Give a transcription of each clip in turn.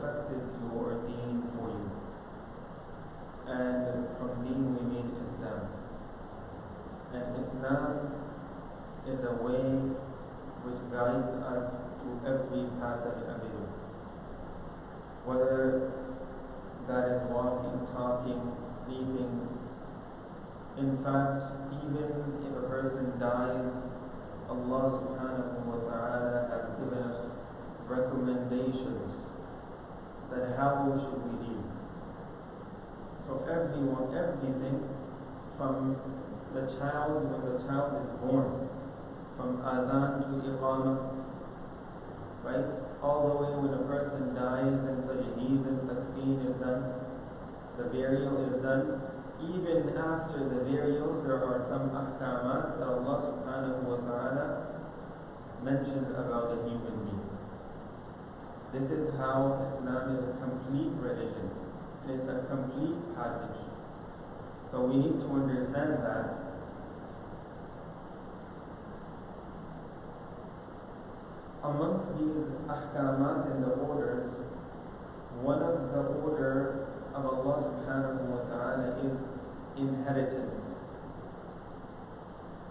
perfected your deen for you. And from deen we mean Islam. And Islam is a way which guides us to every path of avenue. Whether that is walking, talking, sleeping. In fact, even if a person dies, Allah subhanahu wa ta'ala has given us recommendations that how should we deal. So everyone, everything from the child, when the child is born, from adhan to iqamah, right? All the way when a person dies and tajheed and takfeen is done, the burial is done. Even after the burial, there are some ahkamat that Allah subhanahu wa ta'ala mentions about a human being. This is how Islam is a complete religion. It's a complete package. So we need to understand that. Amongst these ahkamat and the orders, one of the order of Allah subhanahu wa ta'ala is inheritance,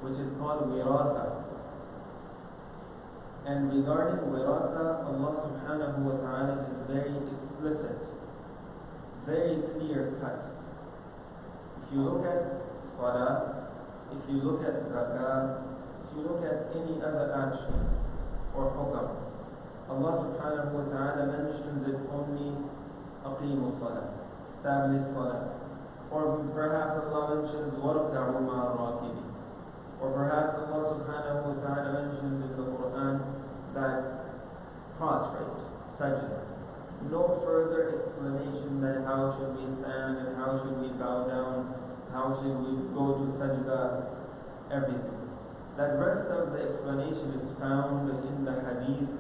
which is called Werasat. And regarding Werasat, Allah subhanahu wa ta'ala is very explicit, very clear cut. If you look at Salah, if you look at Zakah, if you look at any other action or hukam, Allah subhanahu wa ta'ala mentions it only aqimu salah, establish salah. Or perhaps Allah mentions warka'u ma'a rakibin. Or perhaps Allah subhanahu wa ta'ala mentions in the Quran that prostrate, sajda. No further explanation that how should we stand and how should we bow down, how should we go to sajda, everything. That rest of the explanation is found in the hadith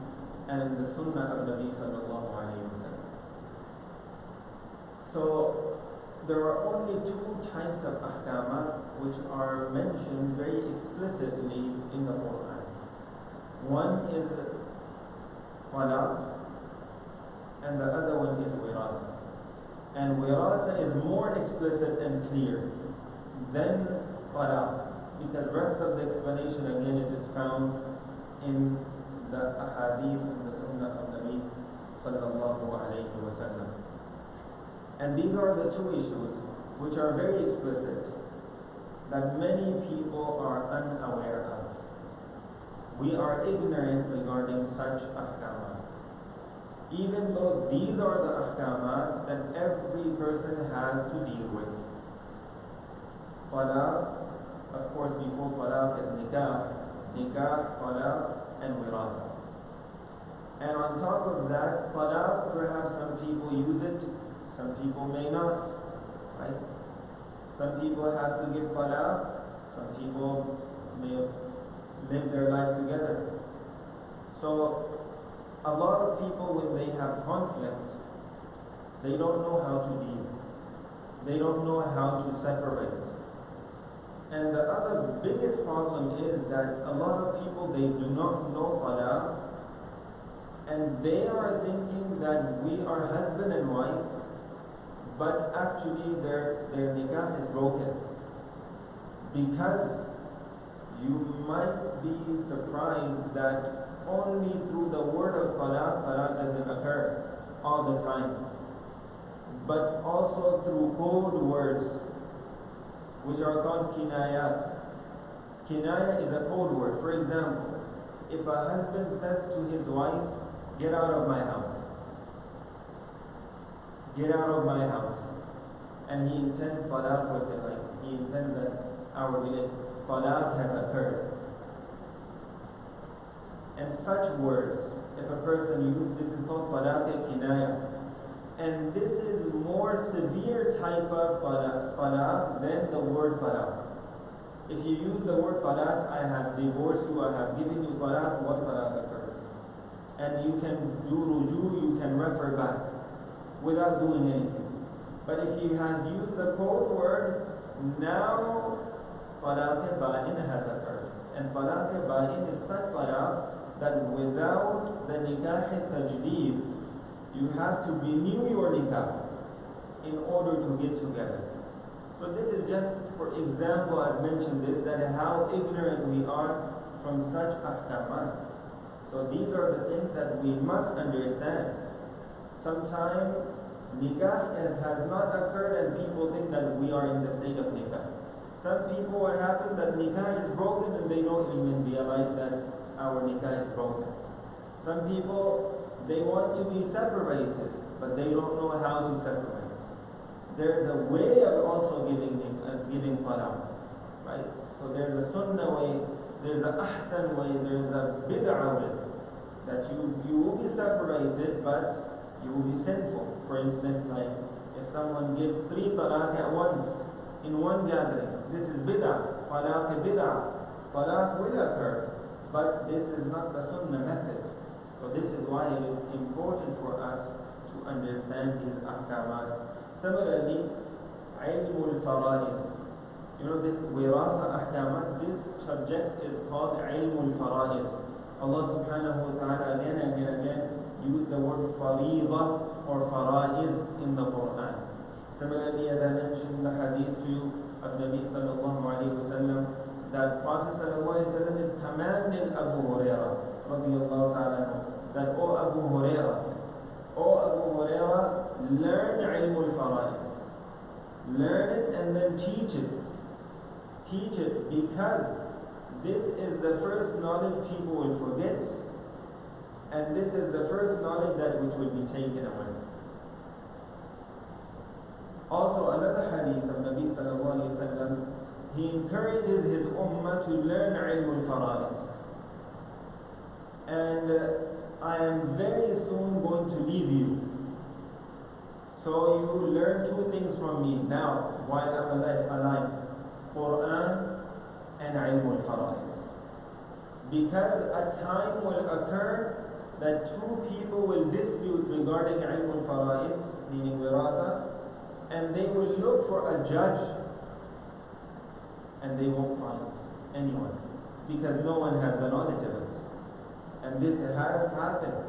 and in the sunnah of Nabi sallallahu alayhi wa sallam. So there are only two types of ahkamat which are mentioned very explicitly in the Quran. One is talaq and the other one is wirasa. And wirasa is more explicit and clear than talaq, because the rest of the explanation again it is found in the ahadith and the sunnah of Nabi sallallahu alayhi wa sallam. And these are the two issues which are very explicit that many people are unaware of. We are ignorant regarding such ahkamat. Even though these are the ahkamat that every person has to deal with. Talaq, of course, before talaq is nikah, talaq, and wirasa. And on top of that, talaq, perhaps some people use it, some people may not, right? Some people have to give talaq, some people may live their life together. So, a lot of people, when they have conflict, they don't know how to deal. They don't know how to separate. And the other biggest problem is that a lot of people, they do not know talaq, and they are thinking that we are husband and wife, but actually their nikah is broken. Because you might be surprised that only through the word of talaq doesn't occur all the time, but also through code words which are called kinayat. Kinaya is a code word. For example, if a husband says to his wife, "Get out of my house," get out of my house, and he intends talaq with it, like he intends that our talaq has occurred. And such words, if a person uses, this is called talaq kinaya. And this is more severe type of talaq than the word talaq. If you use the word talaq, I have divorced you, I have given you talaq, what talaq occurs? And you can do ruju, you can refer back without doing anything. But if you have used the code word, now talaq ba'in has occurred. And talaq ba'in is such talaq that without the nikah tajdeed, You have to renew your nikah in order to get together. So this is just, for example, I've mentioned this, that how ignorant we are from such ahkamat. So these are the things that we must understand. Sometimes nikah has not occurred and people think that we are in the state of nikah. Some people, what happens, that nikah is broken and they don't even realize that our nikah is broken. Some people, they want to be separated, but they don't know how to separate. There's a way of also giving talaq, right? So there's a sunnah way, there's a ahsan way, there's a bid'ah way, that you will be separated, but you will be sinful. For instance, like if someone gives 3 talaq at once in one gathering, this is bid'ah. Talaq bid'ah. Talaq will occur, but this is not the sunnah method. So this is why it is important for us to understand these ahkamat. Similarly, ilmul fara'id. You know, this wirasa ahkamat, this subject is called ilmul fara'id. Allah subhanahu wa ta'ala again and again use the word fariḍah or fara'iz in the Quran. Similarly, as I mentioned the hadith to you of Nabi sallallahu alayhi wa sallam, that Prophet sallallahu alayhi wa sallam is commanding Abu Hurairah radiyallahu ta'ala that, O Abu Hurairah, learn ilmul fara'id. Learn it and then teach it. Teach it, because this is the first knowledge people will forget, and this is the first knowledge that which will be taken away. Also, another hadith of Nabi sallallahu alayhi wa sallam, he encourages his ummah to learn ilmul fara'id. And I am very soon going to leave you. So you learn 2 things from me now while I'm alive. Quran and ilmul fara'id. Because a time will occur that 2 people will dispute regarding ilmul fara'id, meaning wirasa, and they will look for a judge and they won't find anyone because no one has the knowledge of it. And this has happened.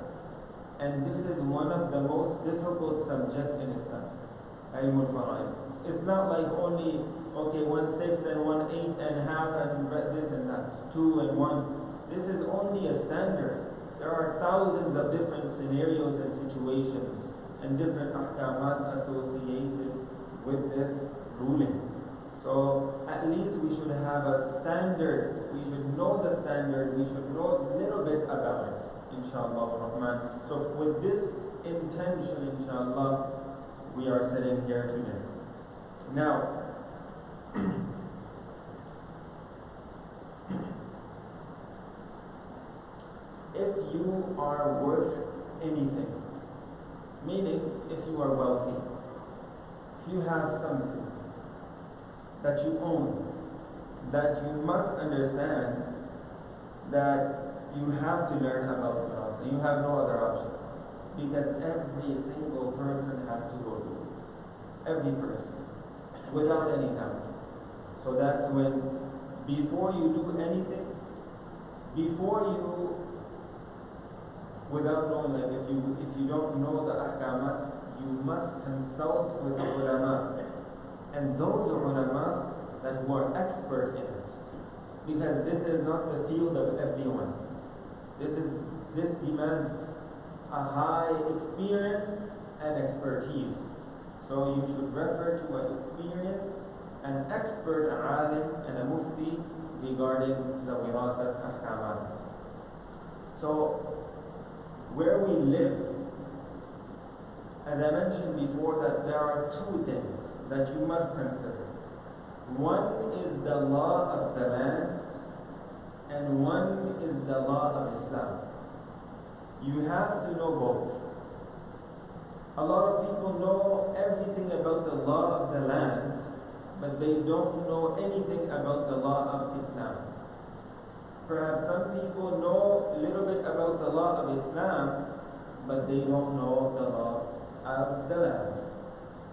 And this is one of the most difficult subjects in Islam, ilmul fara'id. It's not like only, okay, 1/6 and 1/8 and half and this and that, 2 and 1. This is only a standard. There are thousands of different scenarios and situations and different ahkamat associated with this ruling. So at least we should have a standard. We should know the standard. We should know a little bit about it, inshallah ar-Rahman. So with this intention, inshallah, we are sitting here today. Now, if you are worth anything, meaning if you are wealthy, if you have something that you own, that you must understand that you have to learn about wirasa. You have no other option, because every single person has to go through this. Every person, without any doubt. So that's when, before you do anything, without knowing, like if you don't know the ahkamat, you must consult with the ulama, and those ulama that who are expert in it, because this is not the field of everyone. This demands a high experience and expertise. So you should refer to an experienced, an expert alim and a mufti regarding the wirasat ahkamat. So where we live, as I mentioned before, that there are 2 things that you must consider. One is the law of the land, and one is the law of Islam. You have to know both. A lot of people know everything about the law of the land, but they don't know anything about the law of Islam. Perhaps some people know a little bit about the law of Islam, but they don't know the law of the land.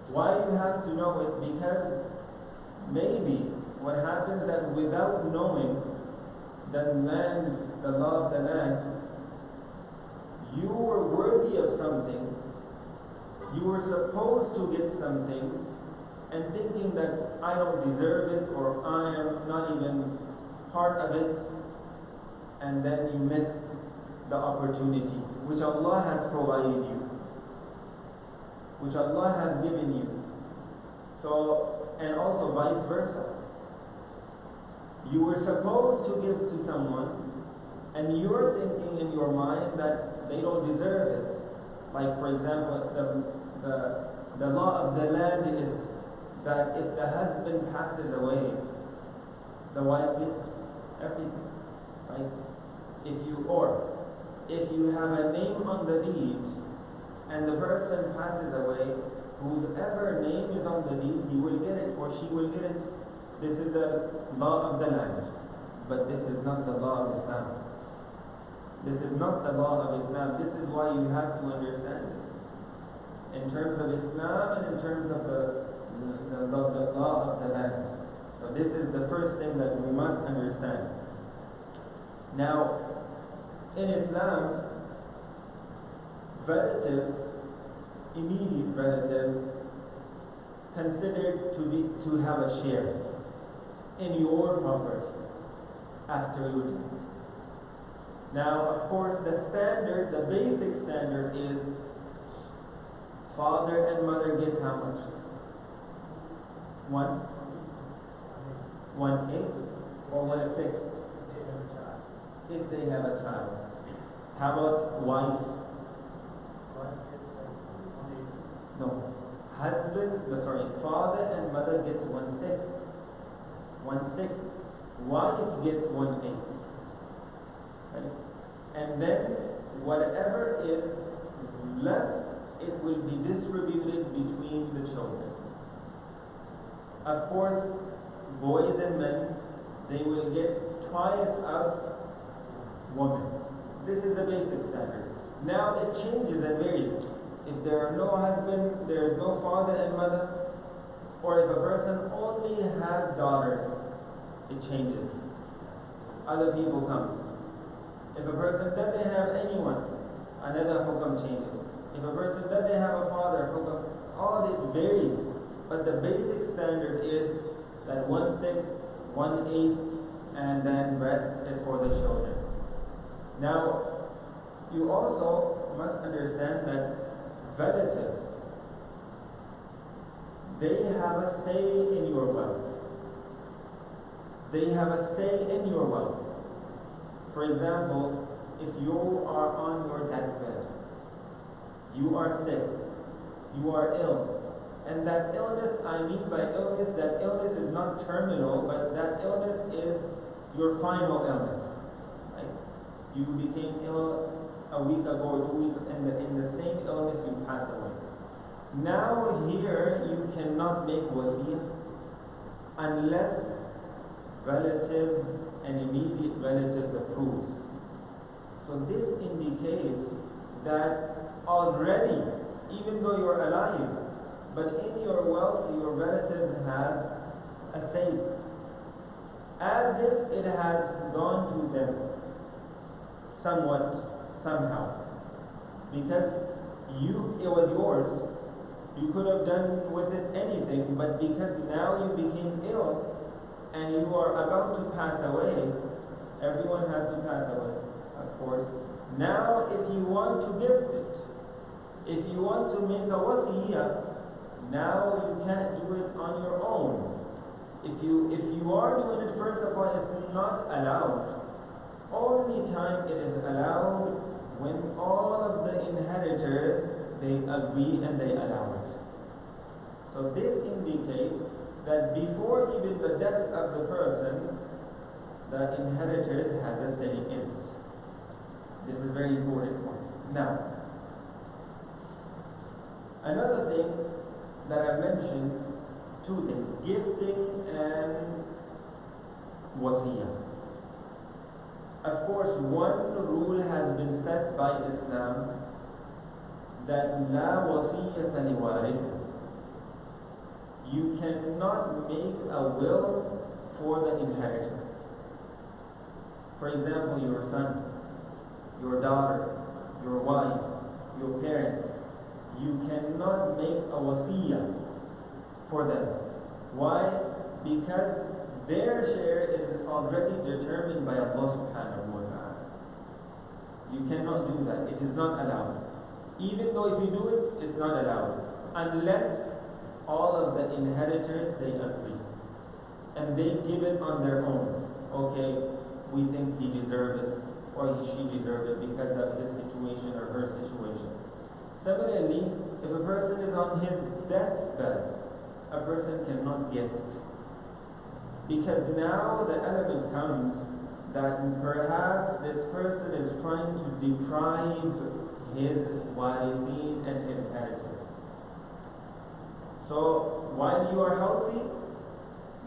Why you have to know it? Because maybe what happens that without knowing the land, the law of the land, you were worthy of something You were supposed to get something and thinking that I don't deserve it or I am not even part of it, and then you miss the opportunity which Allah has provided you, which Allah has given you. So, and also vice versa. You were supposed to give to someone, and you're thinking in your mind that they don't deserve it. Like, for example, the law of the land is that if the husband passes away, the wife gets everything. Right? If you have a name on the deed and the person passes away, whoever name is on the deed, he will get it or she will get it. This is the law of the land. But this is not the law of Islam. This is not the law of Islam. This is why you have to understand this. In terms of Islam and in terms of the law of the land. So this is the first thing that we must understand. Now, in Islam, relatives, immediate relatives, considered to have a share in your property after your death. Now, of course, the basic standard is father and mother gets how much? 1/8 or 1/6 if they have a child. How about wife? No. Father and mother gets 1/6. 1/6. Wife gets 1/8. Right? And then whatever is left, it will be distributed between the children. Of course, boys and men, they will get twice of woman. This is the basic standard. Now it changes and varies. If there are no husband, there is no father and mother, or if a person only has daughters, it changes. Other people come. If a person doesn't have anyone, another hukam changes. If a person doesn't have a father, hukam, all it varies. But the basic standard is that 1/6, 1/8, and then rest is for the children. Now, you also must understand that relatives, they have a say in your wealth. They have a say in your wealth. For example, if you are on your deathbed, you are sick, you are ill, and that illness, I mean by illness, that illness is not terminal, but that illness is your final illness. Right? You became ill a week ago or 2 weeks, and in the same illness you pass away. Now here you cannot make wasiyah unless relatives and immediate relatives approves. So this indicates that already, even though you're alive, but in your wealth, your relative has a say, as if it has gone to them somewhat, somehow, because it was yours. You could have done with it anything, but because now you became ill and you are about to pass away, everyone has to pass away, of course. Now, if you want to gift it, if you want to make a wasiyah, now you can't do it on your own. If you are doing it, first of all, it's not allowed. Only time it is allowed when all of the inheritors, they agree and they allow it. So this indicates that before even the death of the person, the inheritors has a say in it. This is a very important point. Now, another thing that I mentioned, two things, gifting and wasiyah. Of course, one rule has been set by Islam that la wasiyata liwarith. You cannot make a will for the inheritor. For example, your son, your daughter, your wife, your parents, you cannot make a wasiyah for them. Why? Because their share is already determined by Allah subhanahu wa ta'ala. You cannot do that. It is not allowed. Even though if you do it, it's not allowed. Unless all of the inheritors, they agree. And they give it on their own. Okay, we think he deserved it, or she deserved it because of his situation or her situation. Similarly, if a person is on his deathbed, a person cannot gift. Because now the element comes that perhaps this person is trying to deprive his waritheen and inheritors. So while you are healthy,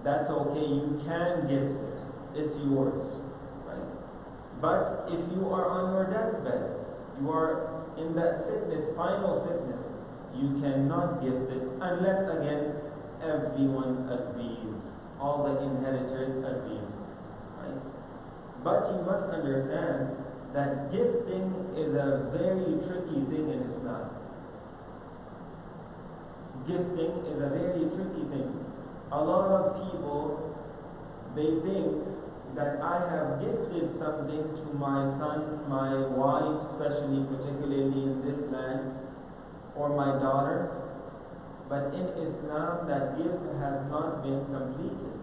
that's okay, you can gift it. It's yours. Right? But if you are on your deathbed, you are in that sickness, final sickness, you cannot gift it unless again everyone agrees. All the inheritors agrees. Right? But you must understand that gifting is a very tricky thing in Islam. Gifting is a very tricky thing. A lot of people, they think that I have gifted something to my son, my wife, especially particularly in this land, or my daughter. But in Islam, that gift has not been completed.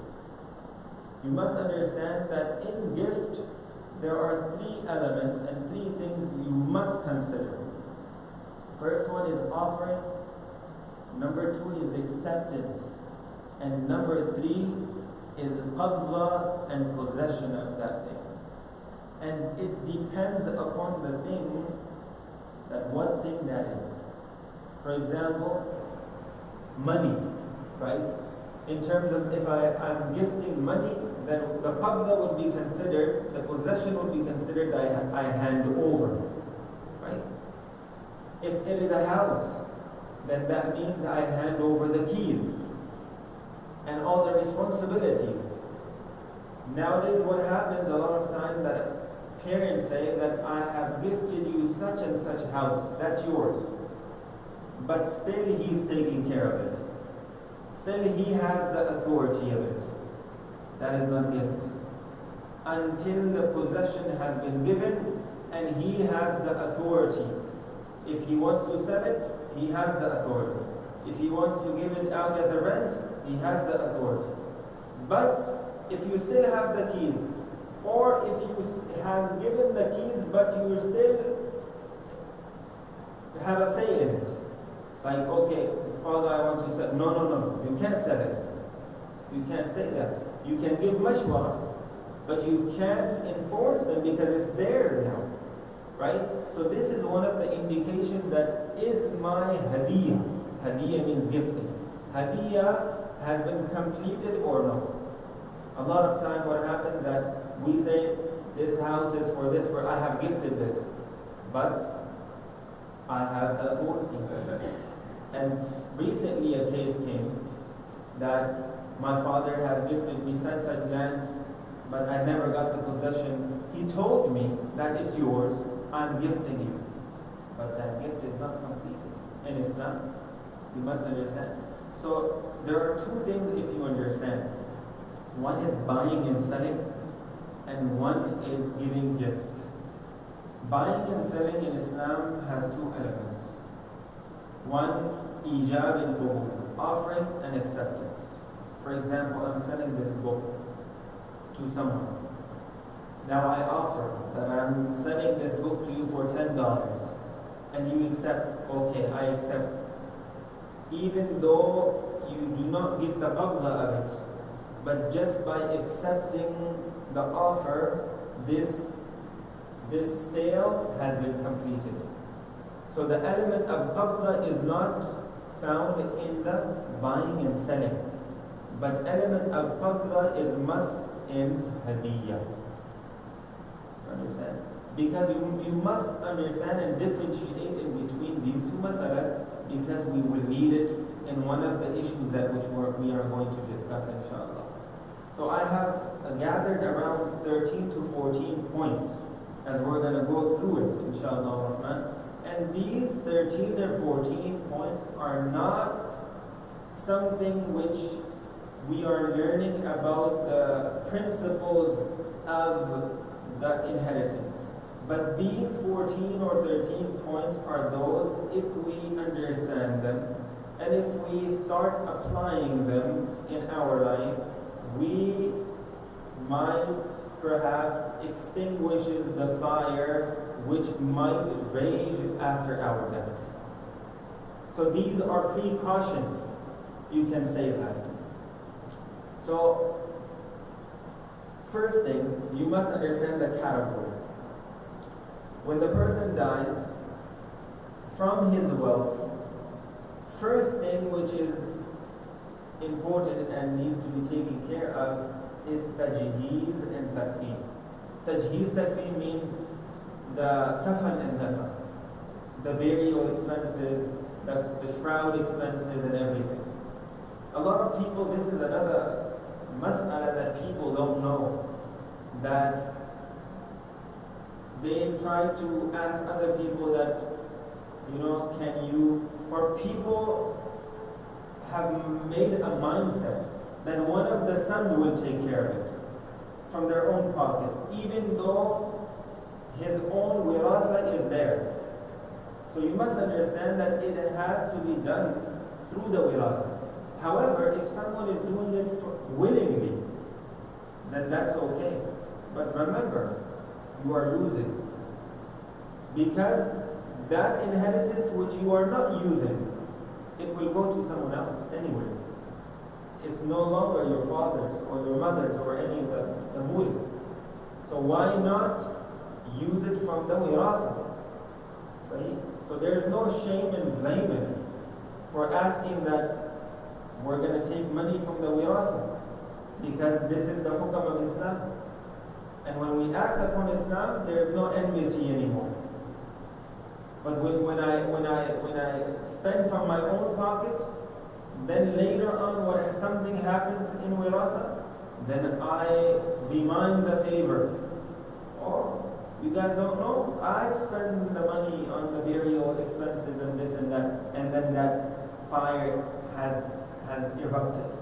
You must understand that in gift, there are three elements and three things you must consider. First one is offering. Number two is acceptance. And number three is qabla and possession of that thing. And it depends upon the thing, that what thing that is. For example, money, right? In terms of if I'm gifting money, then the qabla would be considered, the possession would be considered I hand over, right? If it is a house, then that means I hand over the keys and all the responsibilities. Nowadays what happens a lot of times that parents say that I have gifted you such and such house, that's yours. But still he's taking care of it. Still he has the authority of it. That is not gift. Until the possession has been given and he has the authority. If he wants to sell it, he has the authority. If he wants to give it out as a rent, he has the authority. But if you still have the keys, or if you have given the keys but you still have a say in it, like, okay, Father, I want to sell. No, you can't sell it. You can't say that. You can give mashwara, but you can't enforce them because it's theirs now. Right? So this is one of the indications that is my hadiyah. Hadiyah means gifting. Hadiyah has been completed or no. A lot of time what happens that we say this house is for this, where I have gifted this, but I have the authority. And recently a case came that my father has gifted me such land, but I never got the possession. He told me that it's yours, I'm gifting you. But that gift is not completed in Islam. You must understand. So there are two things if you understand. One is buying and selling, and one is giving gift. Buying and selling in Islam has two elements. One, ijab and qabul, offering and acceptance. For example, I'm selling this book to someone. Now I offer that I'm selling this book to you for $10, and you accept. Okay, I accept. Even though you do not get the qabla of it, but just by accepting the offer, this sale has been completed. So the element of qabla is not found in the buying and selling, but element of qabla is must in hadiyah. Understand? Because you must understand and differentiate in between these two masalas, because we will need it in one of the issues that we are going to discuss, inshallah. So I have gathered around 13 to 14 points as we're going to go through it, inshallah. And these 13 or 14 points are not something which we are learning about the principles of the inheritance. But these 14 or 13 points are those, if we understand them, and if we start applying them in our life, we might perhaps extinguishes the fire which might rage after our death. So these are precautions, you can say that. So, first thing, you must understand the category. When the person dies, from his wealth, first thing which is important and needs to be taken care of is tajheez and taqseem. Tajheez, taqseem means the kafan and dafa, the burial expenses, the shroud expenses and everything. A lot of people, this is another mas'ala that people don't know, that they try to ask other people that, can you, or people have made a mindset that one of the sons will take care of it from their own pocket, even though his own wirasa is there. So you must understand that it has to be done through the wirasa. However, if someone is doing it willingly, then that's okay. But remember, you are losing. Because that inheritance which you are not using, it will go to someone else anyways. It's no longer your father's or your mother's or any of the mulk. So why not use it from the wirasa? So there's no shame in blaming for asking that we're going to take money from the wirasa, because this is the hukam of Islam. And when we act upon Islam, there's no enmity anymore. But when I spend from my own pocket, then later on when something happens in wirasa, then I remind the favor. Oh, you guys don't know? I've spent the money on the burial expenses and this and that, and then that fire has erupted.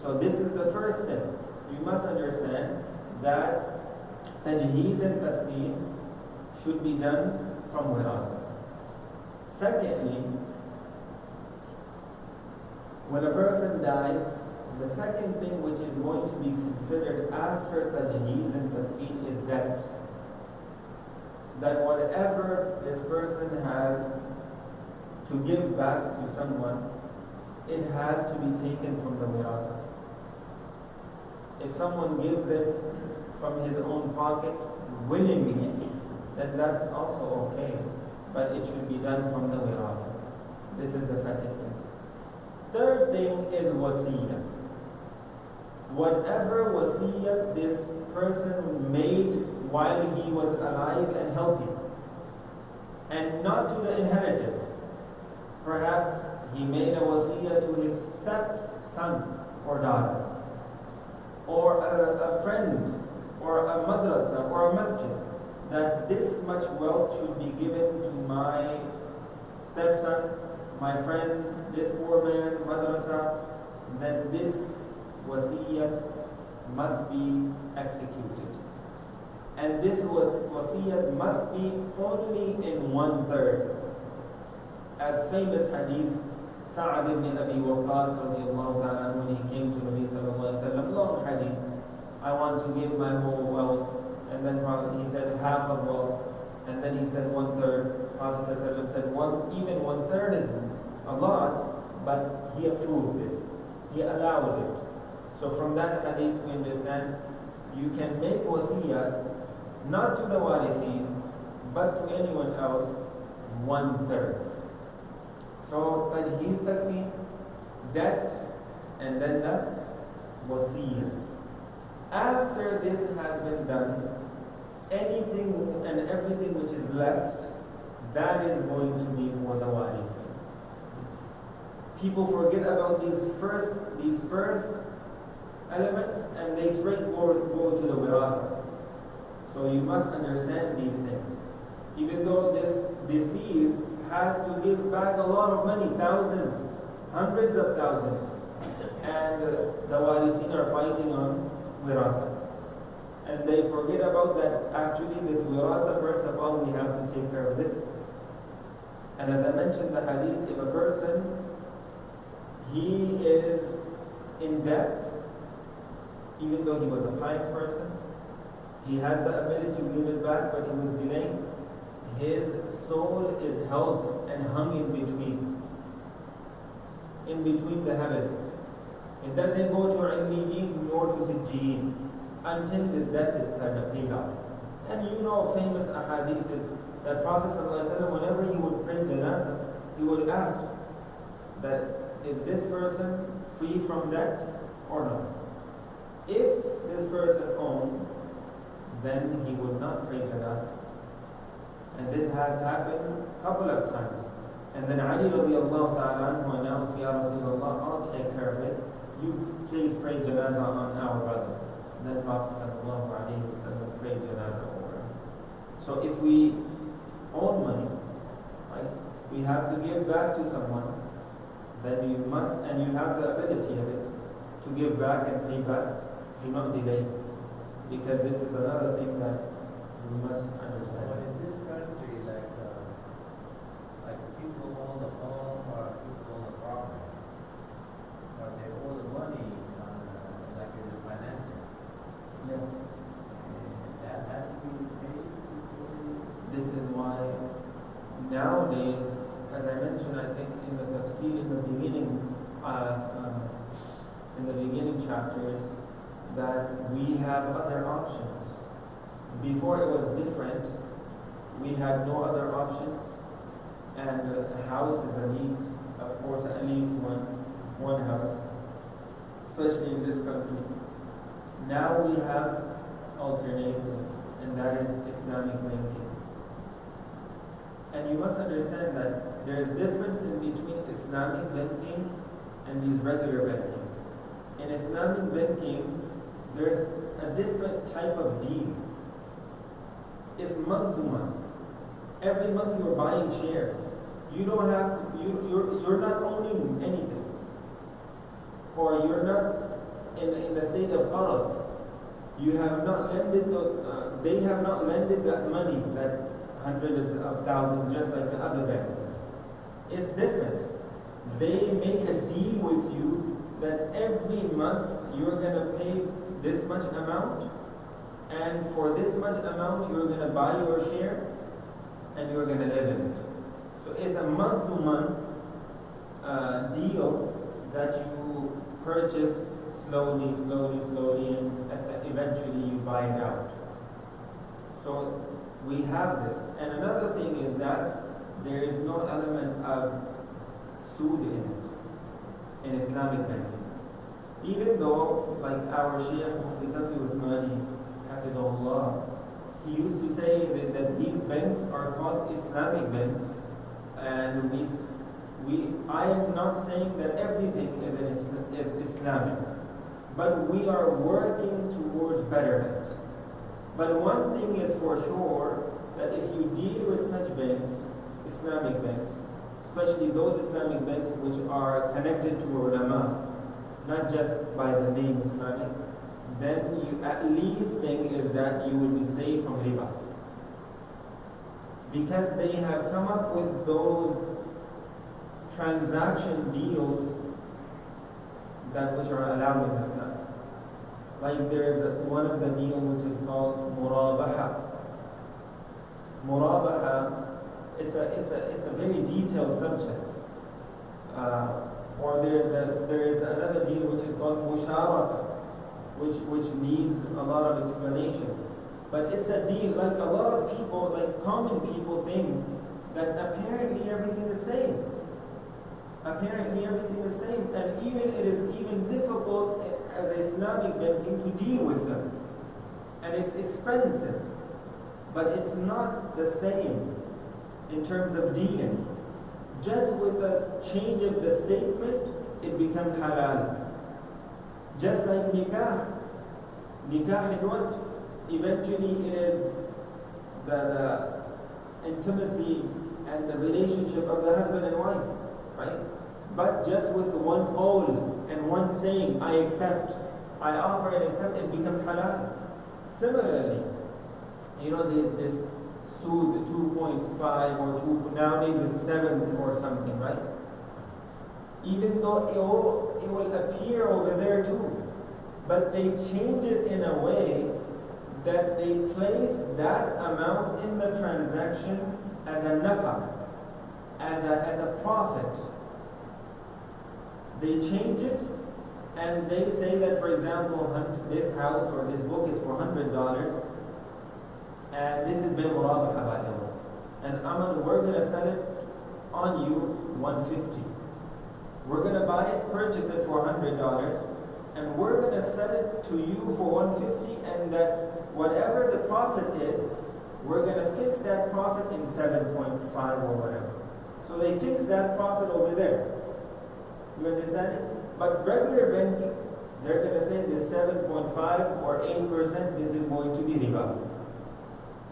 So this is the first thing. You must understand that tajheez and taqseem should be done from wirasa. Secondly, when a person dies, the second thing which is going to be considered after tajheez and taqseem is debt. That whatever this person has to give back to someone, it has to be taken from the wirasa. If someone gives it from his own pocket willingly, then that's also okay. But it should be done from the wirasa. This is the second thing. Third thing is wasiyah. Whatever wasiyah this person made while he was alive and healthy, and not to the inheritors. Perhaps he made a wasiyah to his stepson or daughter, or a friend, or a madrasa, or a masjid, that this much wealth should be given to my stepson, my friend, this poor man, madrasa, then this wasiyah must be executed. And this wasiyah must be only in 1/3. As famous hadith, Sa'ad ibn Abi Waqqas radiallahu ta'ala, when he came to Nabi sallallahu alayhi wa sallam, long hadith, I want to give my whole wealth. And then he said half of wealth. And then he said 1/3. Prophet sallallahu said even 1/3 is a lot, but he approved it. He allowed it. So from that hadith we understand you can make wasiyah not to the warithin, but to anyone else 1/3. So tajheez taqseem, debt, and then the wasiyah. After this has been done, anything and everything which is left, that is going to be for the warithin. People forget about these first elements, and they straight go to the wirasa. So you must understand these things. even though this deceased has to give back a lot of money, thousands, hundreds of thousands, and the Warisin are fighting on Werasat. And they forget about that actually this Werasat, first of all, we have to take care of this. And as I mentioned the hadith, if a person, he is in debt, even though he was a pious person, he had the ability to give it back, but he was delaying, his soul is held and hung in between the heavens. It doesn't go to Illiyin nor to Sijjeen until this debt is paid out. And you know famous ahadith is that Prophet ﷺ, whenever he would pray janazah, he would ask that, is this person free from debt or not? If this person owned, then he would not pray janazah. And this has happened a couple of times. And then Ali radiallahu ta'ala anhu announced, Ya Rasulullah, I'll take care of it. You please pray janazah on our brother. And then Prophet sallallahu alayhi wa sallam prayed janazah over him. So if we own money, right, we have to give back to someone, then you must, and you have the ability of it, to give back and pay back. Do not delay. Because this is another thing that we must understand. But in this country, like people own the home or people own the property, or they owe the money on, like in the financing. Yes. And that has to be paid before This is why nowadays, as I mentioned, I think in the tafsir in the beginning chapters, that we have other options. Before it was different. We had no other options, and a house is a need, of course, at least one house, especially in this country. Now we have alternatives, and that is Islamic banking. And you must understand that there is difference in between Islamic banking and these regular banking. In Islamic banking, there's a different type of deal. It's month to month. Every month you're buying shares. You don't have to. You're not owning anything, or you're not in the state of qarad. You have not lended. They have not lended that money, that hundreds of thousands, just like the other bank. It's different. They make a deal with you that every month you're gonna pay this much amount, and for this much amount you're going to buy your share and you're going to live in it. So it's a month-to-month deal that you purchase slowly, and eventually you buy it out. So we have this. And another thing is that there is no element of sood in it, in Islamic banking. Even though, like our Shaykh Mufti Taqi Uthmani, Hafidhullah, he used to say that these banks are called Islamic banks, and I am not saying that everything is Islamic, but we are working towards betterment. But one thing is for sure, that if you deal with such banks, Islamic banks, especially those Islamic banks which are connected to ulama, not just by the name Islamic, then you at least think is that you will be safe from riba. Because they have come up with those transaction deals that which are allowed in Islam. Like there's one of the deal which is called murabaha. Murabaha is a very detailed subject. Or there is another deal which is called musharaka, which needs a lot of explanation. But it's a deal, like a lot of people, like common people think that apparently everything is same. Apparently everything is same, and it is even difficult as Islamic banking to deal with them. And it's expensive, but it's not the same in terms of dealing. Just with the change of the statement, it becomes halal. Just like nikah. Nikah is what? Eventually it is intimacy and the relationship of the husband and wife, right? But just with one qawl and one saying, I accept, I offer and accept, it becomes halal. Similarly, you know, this sood 2.5 or 2, nowadays is 7 or something, right? Even though it will appear over there too, but they change it in a way that they place that amount in the transaction as a nafa, as a profit. They change it and they say that, for example, this house or this book is for $100 and this is bil murabaha by the way. And we're going to sell it on you $150. We're going to buy it, purchase it for $100, and we're going to sell it to you for $150, and that whatever the profit is, we're going to fix that profit in 7.5 or whatever. So they fix that profit over there. You understand it? But regular banking, they're going to say this 7.5 or 8%, this is going to be riba.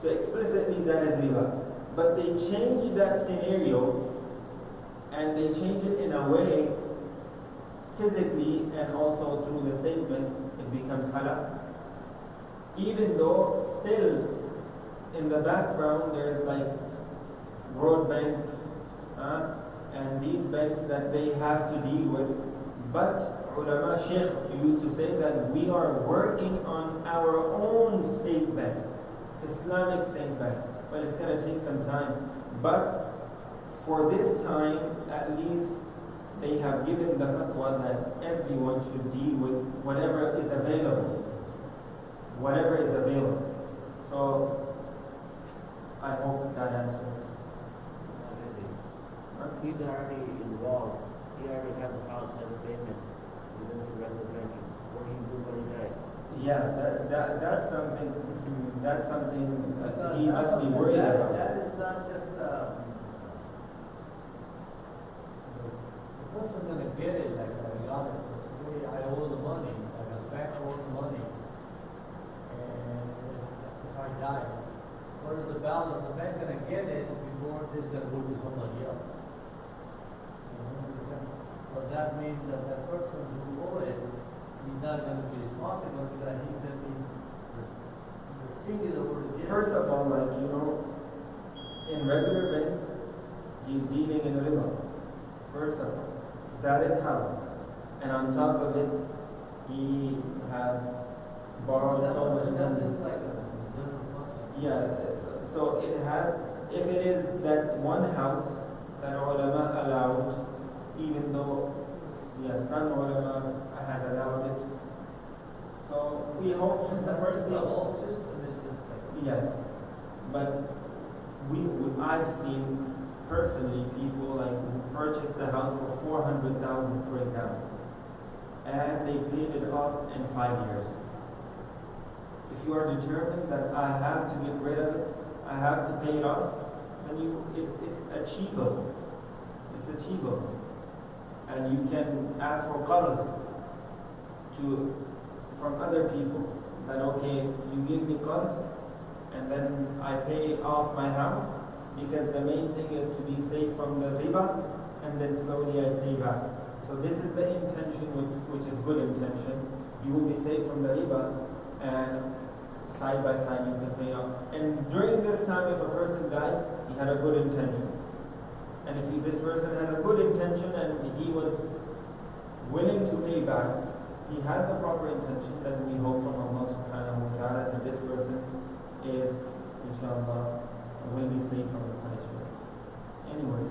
So explicitly that is riba. But they change that scenario and they change it in a way physically and also through the statement, it becomes halal. Even though still in the background there's like World Bank and these banks that they have to deal with. But ulama Sheikh used to say that we are working on our own state bank, Islamic state bank. But it's going to take some time. But for this time, at least they have given the fatwa that everyone should deal with whatever is available. Whatever is available. So, I hope that answers. He's already involved. He already has the house as a payment. He doesn't regular banking. What do you do when he dies? Yeah, that's something he must be worried about. That is not just the person gonna get it like a lot of say I owe the money, like a bank owes the money, and if I die, what is the balance? The bank gonna get it before it's gonna go to somebody else. But that means that the person who owed it, he's not gonna be responsible because he's gonna be the thing is over the First of all, like in regular banks, he's dealing in riba. First of all, that is how. And on top of it, he has borrowed so much money. Yeah, so it had, if it is that one house that ulama allowed, even though some ulama has allowed it. So we hope that the mercy of all system is just like yes. But I've seen personally people like who purchased the house for $400,000 for example, and they paid it off in 5 years. If you are determined that I have to get rid of it, I have to pay it off, then it's achievable. It's achievable. And you can ask for qarz from other people. That okay, if you give me qarz and then I pay off my house, because the main thing is to be safe from the riba, and then slowly I pay back. So this is the intention, which is good intention. You will be safe from the riba, and side by side you can pay off. And during this time, if a person dies, he had a good intention. And if this person had a good intention and he was willing to pay back, he had the proper intention, then we hope from Allah subhanahu wa ta'ala that this person is, inshallah, will be safe from the punishment. Anyways.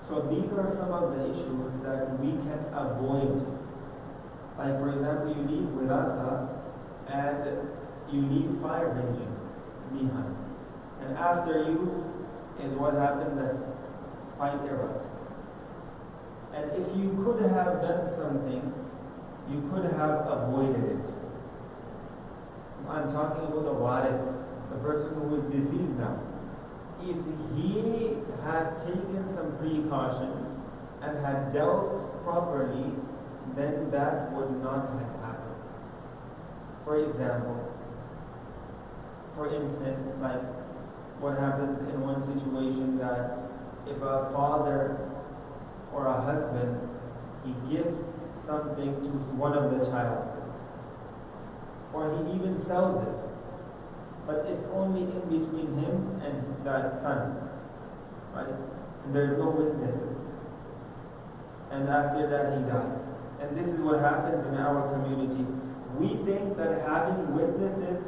So these are some of the issues that we can avoid. Like for example, you leave Werasat and you leave fire raging behind. And after you is what happened, that fight erupts. And if you could have done something, you could have avoided it. I'm talking about a warith the person who is deceased now, if he had taken some precautions and had dealt properly, then that would not have happened. For example, for instance, like what happens in one situation, that if a father or a husband, he gives something to one of the child, or he even sells it, but it's only in between him and that son, right? And there's no witnesses. And after that he dies. And this is what happens in our communities. We think having witnesses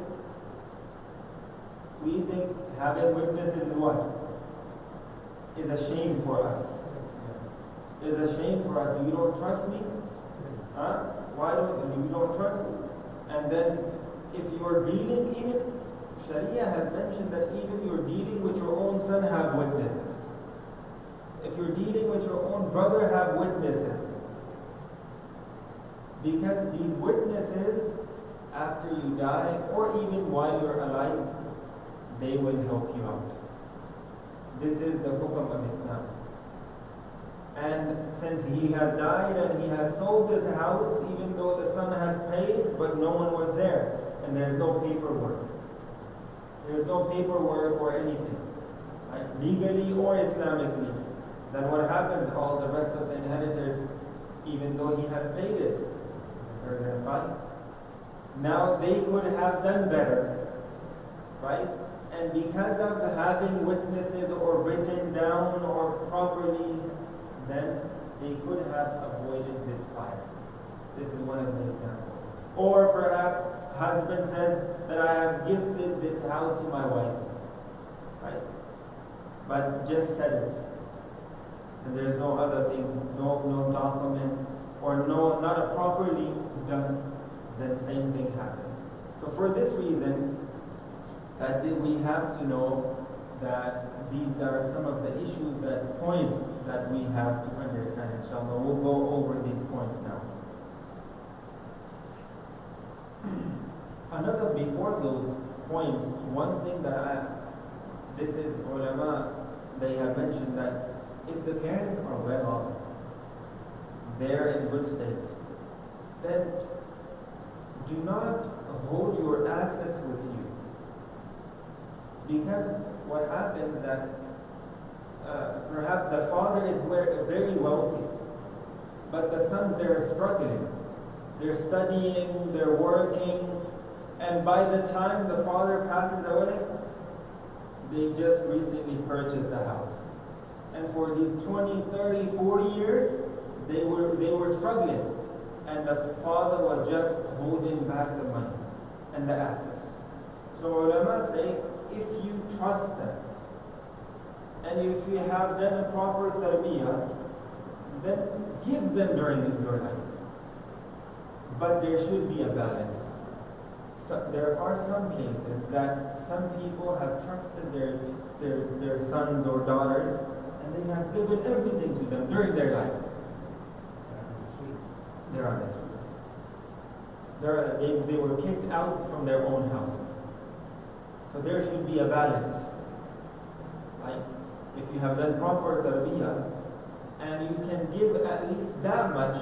is what? Is a shame for us. Is a shame for us. You don't trust me? Huh? Why don't you don't trust me? And then if you are dealing, even Sharia has mentioned that even you're dealing with your own son, have witnesses. If you're dealing with your own brother, have witnesses. Because these witnesses, after you die, or even while you're alive, they will help you out. This is the hukam of Islam. And since he has died and he has sold this house, even though the son has paid, but no one was there, and there's no paperwork. There's no paperwork or anything, right? Legally or Islamically. Then what happens? All the rest of the inheritors, even though he has paid it, they're going to fight. Now they could have done better, right? And because of having witnesses or written down or properly, then they could have avoided this fire. This is one of the examples. Or perhaps husband says that I have gifted this house to my wife, right? But just said it. And there's no other thing, no documents, or not a properly done, then same thing happens. So for this reason, that we have to know that these are some of the issues, points that we have to understand. Inshallah, we'll go over these points now. Before those points, one thing this is ulama, they have mentioned that if the parents are well off, they're in good state, then do not hold your assets with you. Because what happens that perhaps the father is very wealthy, but the sons, they're struggling. They're studying, they're working, and by the time the father passes away, they just recently purchased a house. And for these 20, 30, 40 years, they were struggling. And the father was just holding back the money and the assets. So ulama say, if you trust them, and if you have done a proper tarbiyah, then give them during your life. But there should be a balance. So there are some cases that some people have trusted their sons or daughters, and they have given everything to them during their life. They're on the streets. They were kicked out from their own houses. So there should be a balance. Like, if you have done proper tarbiyah, and you can give at least that much,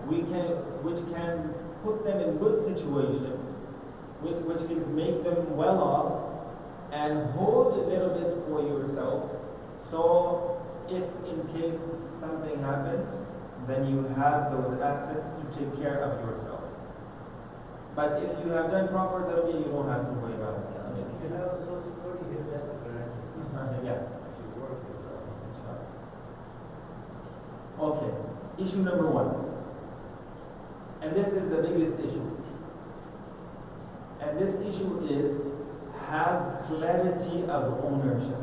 which can put them in good situation, which can make them well off, and hold a little bit for yourself. So if in case something happens, then you have those assets to take care of yourself. But if you have done proper tarbiyah, you don't have to worry about it. If you have a social security, you have that correct. Yeah. You work yourself. Okay. Issue number 1. And this is the biggest issue. And this issue is have clarity of ownership.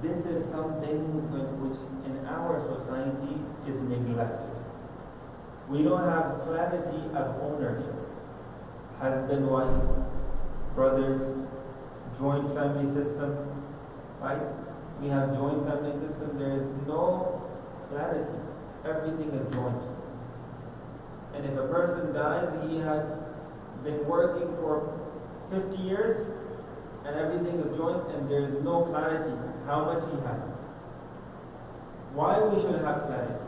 This is something which in our society is neglected. We don't have clarity of ownership. Husband, wife, brothers, joint family system, right? We have joint family system. There is no clarity. Everything is joint. And if a person dies, he had been working for 50 years and everything is joint and there is no clarity how much he has. Why we should have clarity?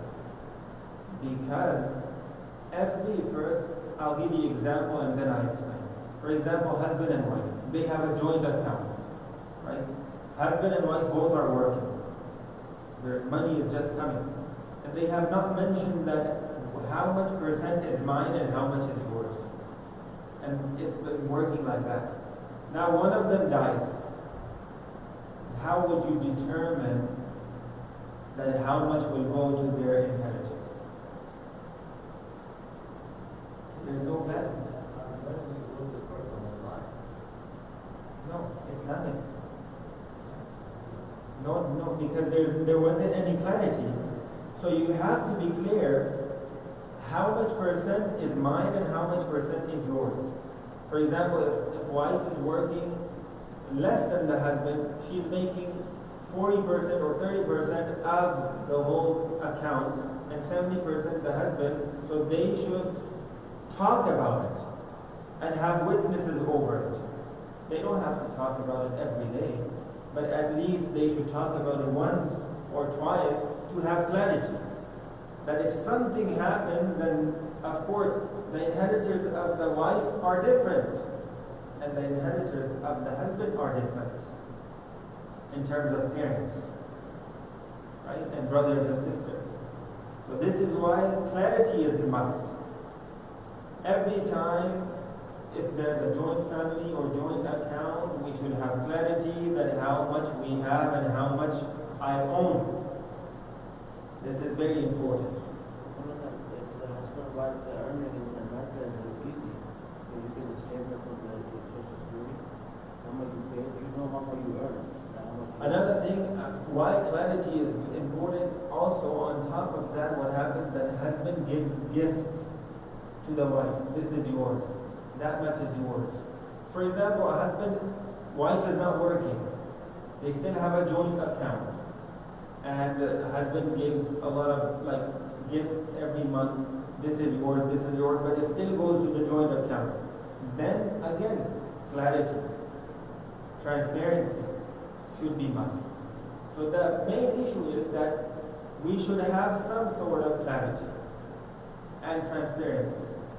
Because every person, I'll give you an example and then I'll explain. For example, husband and wife, they have a joint account, right? Husband and wife both are working. Their money is just coming. And they have not mentioned that how much percent is mine and how much is yours. And it's been working like that. Now one of them dies. How would you determine that how much will go to their inheritance? There's no clarity. No, Islamic. No, because there wasn't any clarity. So you have to be clear how much percent is mine and how much percent is yours. For example, if wife is working less than the husband, she's making 40% or 30% of the whole account and 70% the husband, so they should talk about it and have witnesses over it. They don't have to talk about it every day, but at least they should talk about it once or twice to have clarity. That if something happens, then of course the inheritors of the wife are different and the inheritors of the husband are different in terms of parents, right? And brothers and sisters. So this is why clarity is a must. Every time if there's a joint family or joint account, we should have clarity that how much we have and how much I own. This is very important. If the husband and wife are earning in America is easy, so you get a statement from the Social Security, how much you pay, you know how much you earn. Another thing, why clarity is important, also on top of that, what happens that husband gives gifts to the wife. This is yours. That much is yours. For example, wife is not working. They still have a joint account. And the husband gives a lot of gifts every month. This is yours, but it still goes to the joint account. Then again, clarity, transparency should be must. So the main issue is that we should have some sort of clarity and transparency.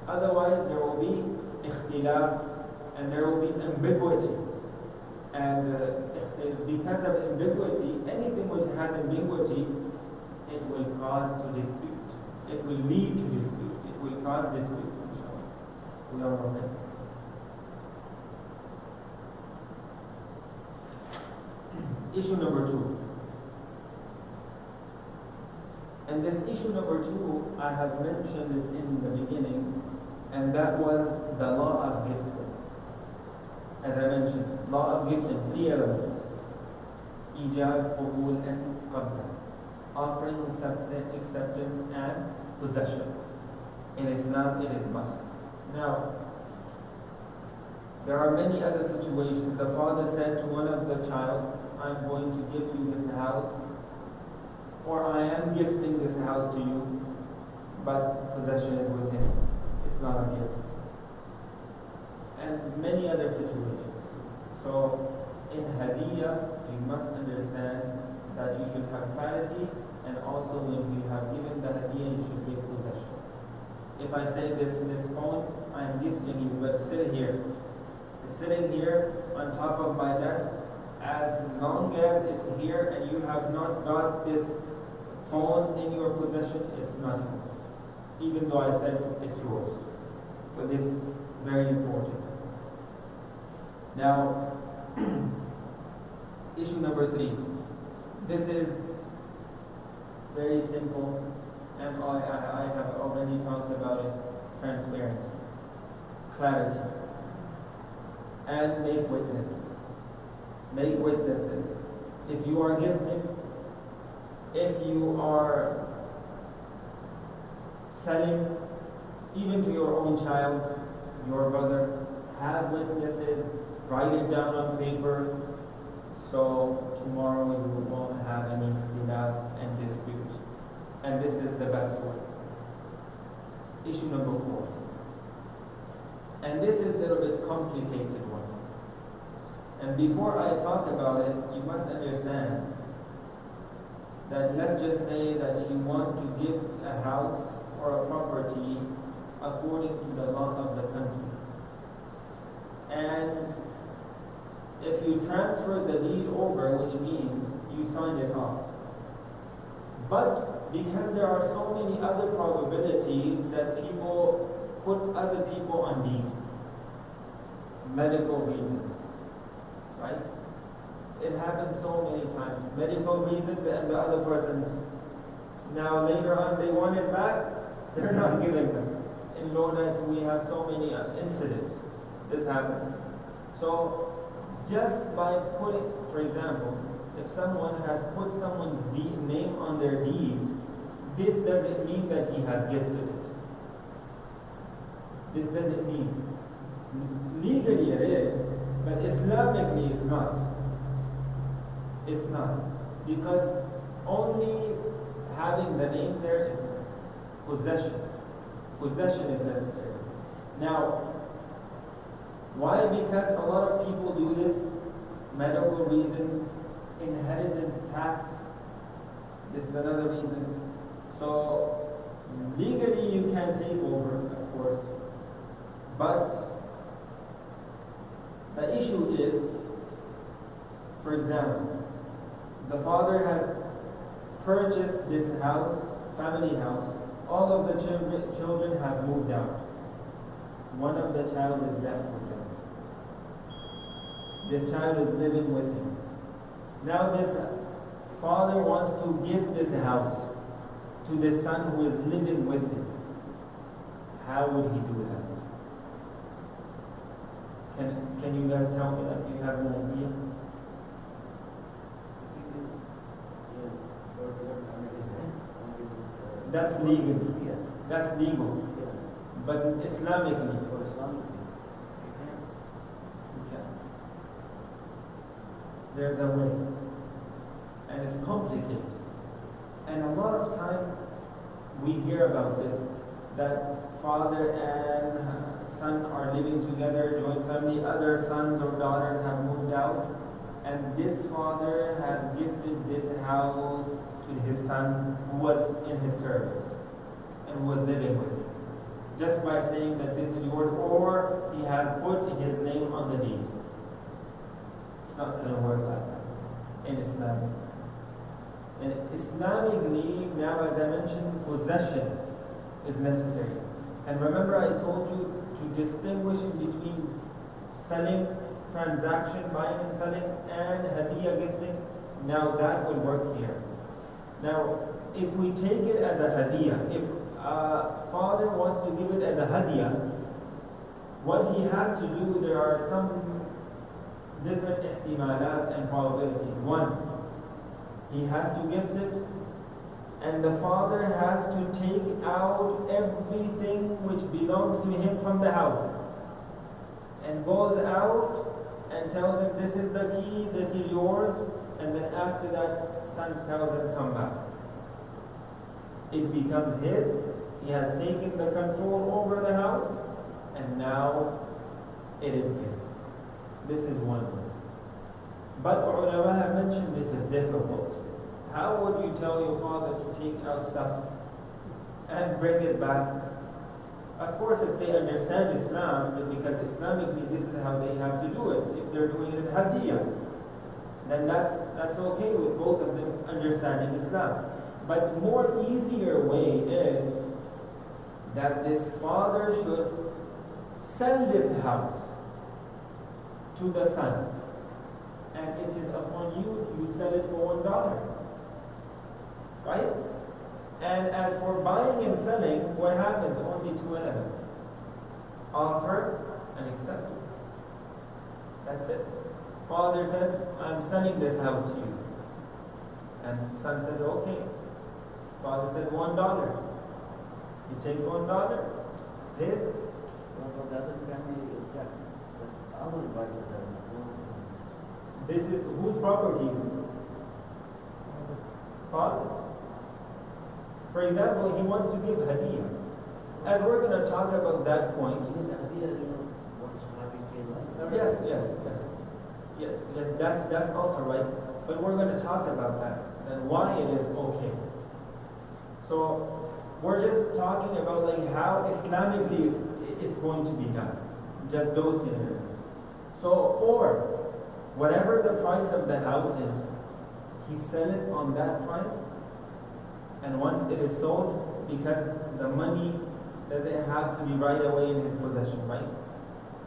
Otherwise there will be ikhtilaf and there will be ambiguity. And because of ambiguity, anything which has ambiguity, it will cause to dispute. It will lead to dispute. It will cause dispute. We all know that. Issue number 2. And this issue number 2, I have mentioned it in the beginning, and that was the law of gifting. As I mentioned, law of gifting, 3 elements: ijab, qubul, and qabza. Offering, acceptance, and possession. In Islam, it is must. Now, there are many other situations. The father said to one of the child, I'm going to give you this house, or I am gifting this house to you, but possession is with him. It's not a gift. And many other situations. So, in hadiyah, you must understand that you should have clarity, and also when you have given the hadiyah, you should give possession. If I say this phone, I am gifting you, but sit here. It's sitting here on top of my desk. As long as it's here and you have not got this phone in your possession, it's not yours. Even though I said it's yours. So this is very important. Now, issue number 3. This is very simple, and I have already talked about it. Transparency, clarity, and make witnesses. Make witnesses. If you are gifting, if you are selling, even to your own child, your brother, have witnesses, write it down on paper, so tomorrow you won't have any ikhtilaf and dispute. And this is the best one. Issue number 4. And this is a little bit complicated one. And before I talk about it, you must understand that let's just say that you want to give a house or a property according to the law of the country. And if you transfer the deed over, which means you sign it off. But because there are so many other probabilities that people put other people on deed, medical reasons, right? It happens so many times. Medical reasons and the other persons. Now later on they want it back, they're not giving them. In Lorna, we have so many incidents. This happens. So just by putting, for example, if someone has put someone's name on their deed, this doesn't mean that he has gifted it. This doesn't mean. Legally it is, but Islamically it's not. It's not. Because only having the name there is possession. Possession is necessary. Now, why? Because a lot of people do this, medical reasons, inheritance tax, this is another reason. So, legally you can take over, of course, but the issue is, for example, the father has purchased this house, family house, all of the children have moved out. One of the child is left with them. This child is living with him. Now this father wants to give this house to the son who is living with him. How would he do that? Can you guys tell me that? Do you have an idea? That's legal. Yeah. That's legal. Yeah. But Islamically, For Islamically, you can't. There's a way. And it's complicated. And a lot of time we hear about this, that father and son are living together, joint family, other sons or daughters have moved out, and this father has gifted this house to his son who was in his service and was living with him, just by saying that this is yours, or he has put his name on the deed. It's not going to work like that in Islam. And Islamically, now as I mentioned, possession is necessary. And remember I told you to distinguish between selling, transaction, buying and selling, and hadiyah gifting. Now that will work here. Now, if we take it as a hadiyah, if a father wants to give it as a hadiyah, what he has to do, there are some different ihtimalat and probabilities. One, he has to gift it, and the father has to take out everything which belongs to him from the house, and goes out and tells him, this is the key, this is yours, and then after that, son tells him, come back. It becomes his, he has taken the control over the house, and now it is his. This is one way. But ulama have mentioned this is difficult. How would you tell your father to take out stuff and bring it back? Of course, if they understand Islam, because Islamically this is how they have to do it. If they're doing it in hadiyah, then that's okay with both of them understanding Islam. But more easier way is that this father should sell this house to the son, and it is upon you to sell it for $1. Right? And as for buying and selling, what happens? Only two elements. Offer and acceptance. That's it. Father says, I'm selling this house to you. And son says, okay. Father says, $1. He takes $1. It's his. Well, the other family object. I will buy for them. This is whose property? Father's. For example, he wants to give hadiyah. As we're going to talk about that point. The hadiyah, once Sahabi came out. Yes. Yes, that's also right. But we're going to talk about that and why it is okay. So we're just talking about like how Islamically it's going to be done. Just those scenarios. So, or whatever the price of the house is, he sell it on that price, and once it is sold, because the money doesn't have to be right away in his possession, right?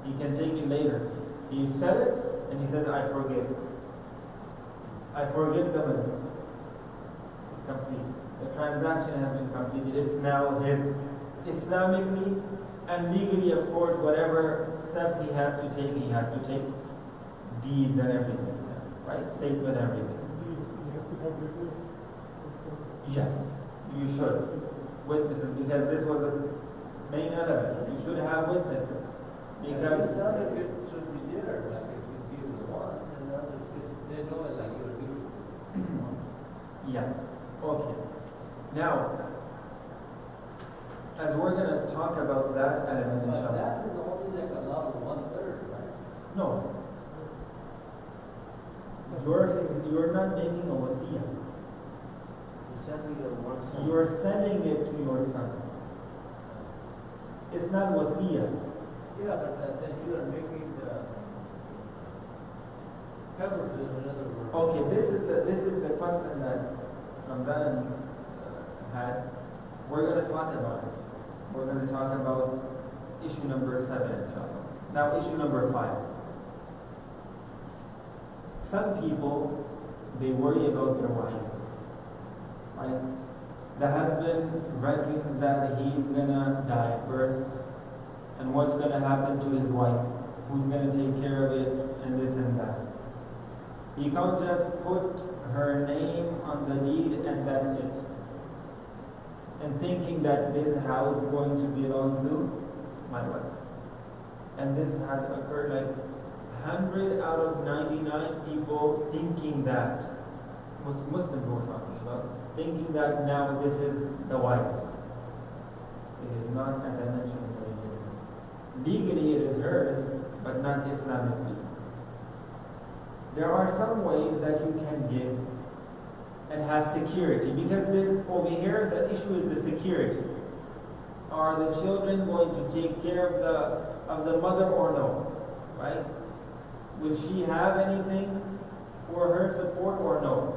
He can take it later. He sell it and he says, I forgive. I forgive the money. It's complete. The transaction has been completed. It's now his. Islamically and legally, of course, whatever steps he has to take deeds and everything, right? Statement, everything. You have to have witness. Yes, you should. Witnesses, because this was the main element. You should have witnesses. Because the other kid should be there, like if you give the one, and the other kid, they know it like you're giving. yes. Okay. Now, as we're going to talk about that element, But inshallah. that is only like allowed 1/3, right? No. You're not making a wasiyah. You're sending your one son. You are sending it to your son. It's not wasiyah. Yeah, but then you are making the coverage in another word. Okay, this is the question that Ramdan had. We're going to talk about it. We're going to talk about issue number 7, inshallah. Now, issue number 5. Some people, they worry about their wives. Right? The husband reckons that he's going to die first, and what's going to happen to his wife, who's going to take care of it, and this and that. He can't just put her name on the deed and that's it. And thinking that this house is going to belong to my wife. And this has occurred like 100 out of 99 people thinking that, Muslims we're talking about, thinking that now this is the wife's. It is not, as I mentioned earlier. Legally it is hers, but not Islamically. There are some ways that you can give and have security, because over here the issue is the security. Are the children going to take care of the mother or no? Right? Will she have anything for her support or no?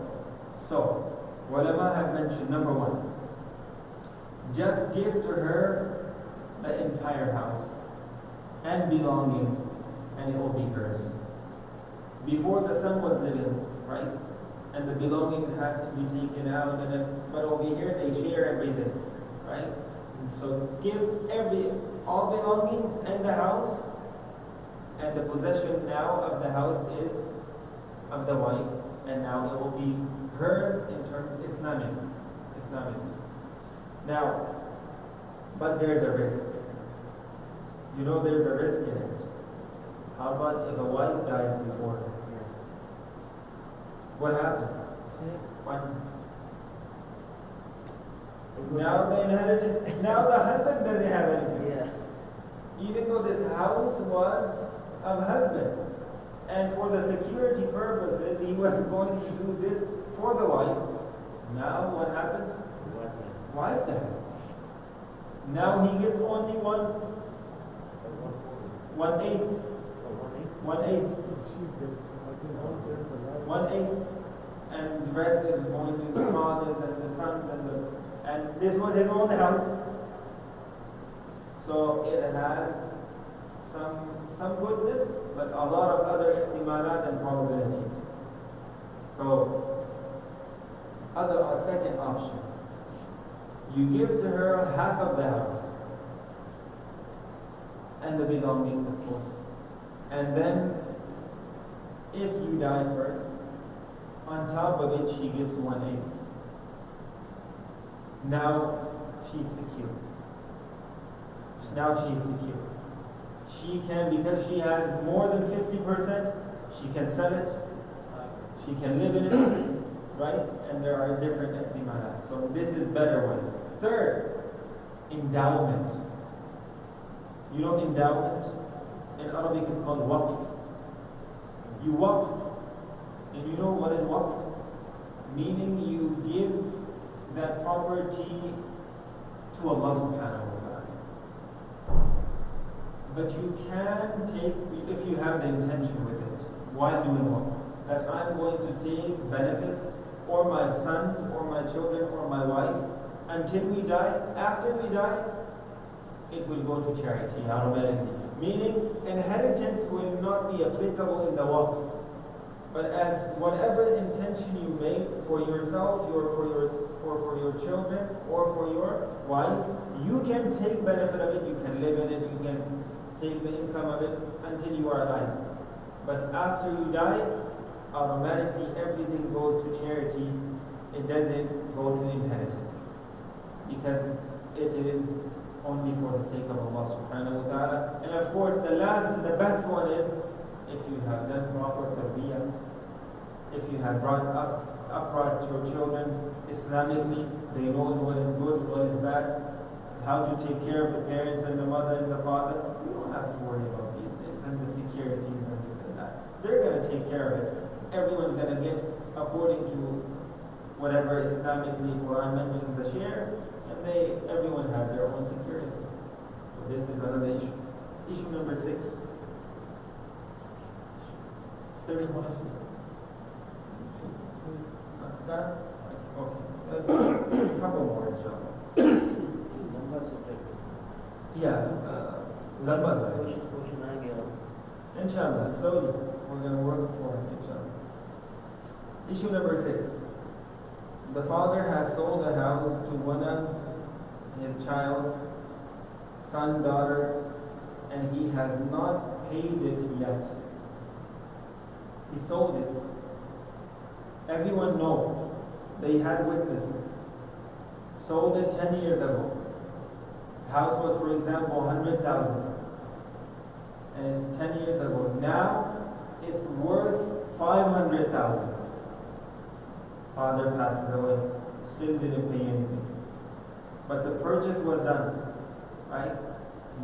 So, ulama have mentioned, number 1, just give to her the entire house and belongings, and it will be hers. Before the son was living, right? And the belongings has to be taken out, but over here they share everything, right? So give all belongings and the house, and the possession now of the house is of the wife, and now it will be hers in terms of Islamic. Now, but there's a risk. You know there's a risk in it. How about if a wife dies before her? What happens? Now the inheritance, now the husband doesn't have anything. Yeah. Even though this house was of husband, and for the security purposes, he was going to do this for the wife. Now what happens? Wife dies. Now he gets only 1/8. 1/8. She's 1/8, and the rest is going to the fathers and the sons and this was his own house. So it has some goodness, but a lot of other ihtimalat and probabilities. So a second option. You give to her half of the house and the belongings, of course. And then if you die first, on top of it she gets 1/8. Now she's secure. She can, because she has more than 50%, she can sell it, she can live in it, right? And there are different ihtimalat. So this is better one. Third, endowment. You know endowment? In Arabic it's called waqf. You waqf. And you know what is waqf? Meaning you give that property to Allah subhanahu wa ta'ala. But you can take, if you have the intention with it, while doing waqf, that I'm going to take benefits, or my sons, or my children, or my wife, until we die. After we die, it will go to charity automatically. Meaning, inheritance will not be applicable in the waqf. But as whatever intention you make for yourself, for your children, or for your wife, you can take benefit of it, you can live in it, you can take the income of it until you are alive. But after you die, automatically everything goes to charity. It doesn't go to inheritance. Because it is only for the sake of Allah subhanahu wa ta'ala. And of course, the last and the best one is if you have done proper tarbiyah, if you have brought upright your children Islamically, they know what is good, what is bad, how to take care of the parents and the mother and the father. You don't have to worry about these things and the securities and this and that. They're going to take care of it. Everyone's going to get according to whatever Islamically Quran mentions the share, and everyone has their own security. So this is another issue. Issue number 6. It's 31. That? Okay. Let's a couple more, inshallah. Yeah. Inshallah, slowly. We're going to work for it, inshallah. Issue number 6. The father has sold a house to one of his child, son, daughter, and he has not paid it yet. He sold it. Everyone knows. They had witnesses. Sold it 10 years ago. House was, for example, 100,000. And it's 10 years ago. Now it's worth 500,000. Father passes away. Still didn't pay anything. But the purchase was done. Right?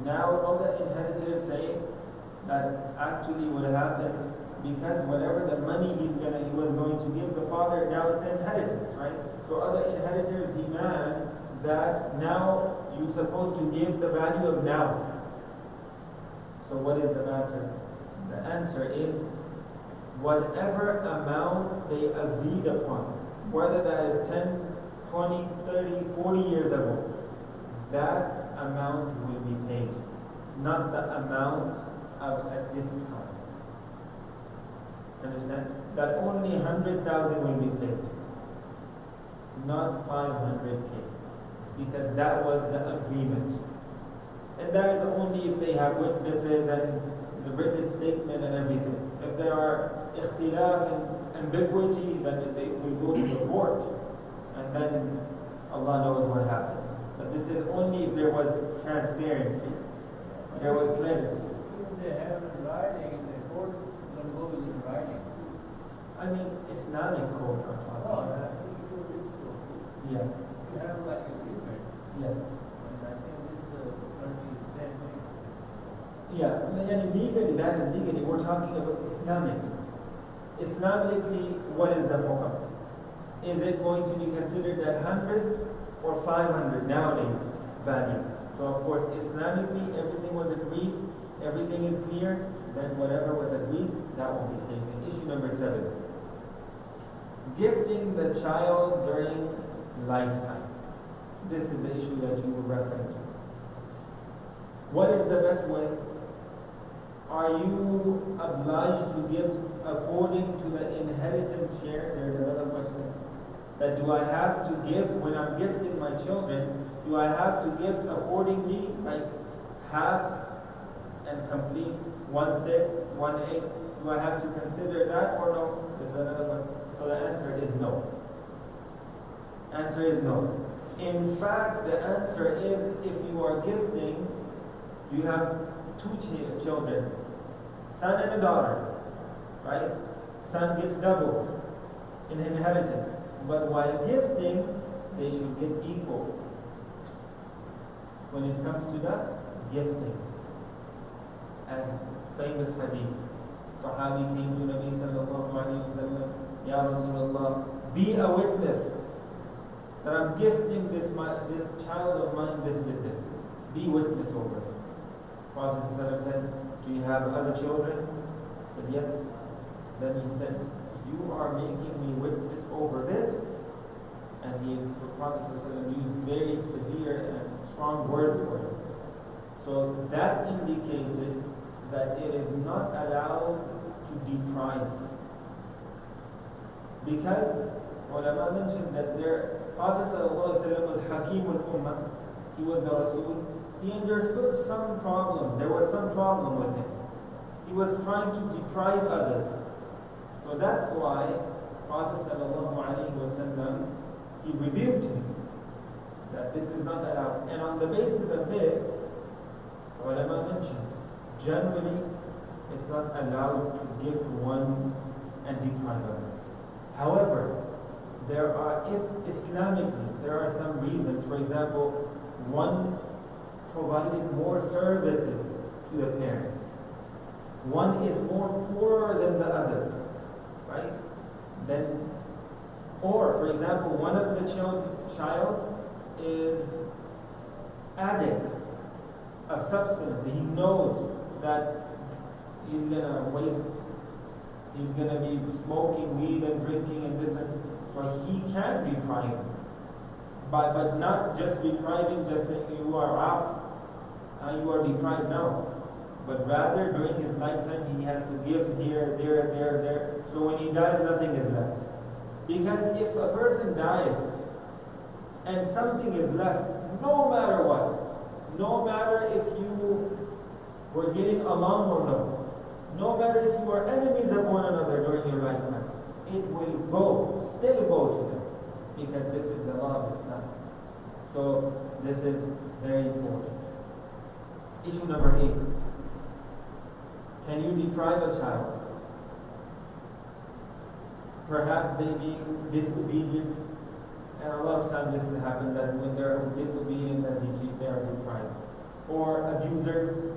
Now all the inheritors say that actually what happens, because whatever the money he was going to give the father, now it's inheritance, right? So other inheritors demand that now you're supposed to give the value of now. So what is the matter? The answer is whatever amount they agreed upon, whether that is 10, 20, 30, 40 years ago, that amount will be paid, not the amount of at this time. Understand? That only 100,000 will be paid, not 500K, because that was the agreement. And that is only if they have witnesses and the written statement and everything. If there are ikhtilaf and ambiguity, then they will go to the court, and then Allah knows what happens. But this is only if there was transparency, there was clarity. If they have it in writing, the court will go with it in writing. I mean, Islamic code I'm talking Oh, about. I think it is true. Yeah. You have like agreement. Yes. And I think this country is the same thing. Yeah. And legally, that is legally. We're talking about Islamically. Islamically, what is the hukam? Is it going to be considered at 100 or 500 nowadays value? So of course, Islamically, everything was agreed, everything is clear, then whatever was agreed, that will be taken. Issue number 7. Gifting the child during lifetime. This is the issue that you were referring to. What is the best way? Are you obliged to gift according to the inheritance share? There's another question. That do I have to give, when I'm gifting my children, do I have to gift accordingly, like half and complete 1/6, 1/8? Do I have to consider that or no? There's another one. So the answer is no. Answer is no. In fact, the answer is if you are gifting, you have 2 children, son and a daughter, right? Son gets double in inheritance. But while gifting, they should get equal. When it comes to the gifting, as famous hadith. Sahabi came to Nabi sallallahu alayhi wa sallam, Ya Rasulullah, be a witness that I'm gifting this child of mine this. Be witness over it. Prophet ﷺ said, do you have other children? He said, yes. Then he said, you are making me witness over this? And the Prophet ﷺ used very severe and strong words for it. So that indicated that it is not allowed to deprive. Because ulama mentioned that their Prophet ﷺ was Hakim al-Ummah, he was the Rasul, he understood some problem, there was some problem with him. He was trying to deprive others. So that's why Prophet ﷺ, he rebuked him, that this is not allowed. And on the basis of this, ulama mentions, generally it's not allowed to give to one and deprive others. However, if Islamically, there are some reasons. For example, one provided more services to the parents. One is more poorer than the other, right? Or for example, one of the child is addict of substance. He knows that he's gonna waste. He's gonna be smoking weed and drinking and this, and so he can deprive. But not just depriving, just saying you are out, you are deprived now. But rather during his lifetime he has to give here, there. So when he dies, nothing is left. Because if a person dies and something is left, no matter what, no matter if you were getting along or no matter if you are enemies of one another during your lifetime, it will still go to them, because this is the law of Islam. So this is very important. Issue number 8. Can you deprive a child? Perhaps they being disobedient, and a lot of times this has happened, that when they're disobedient that they are deprived. Or abusers.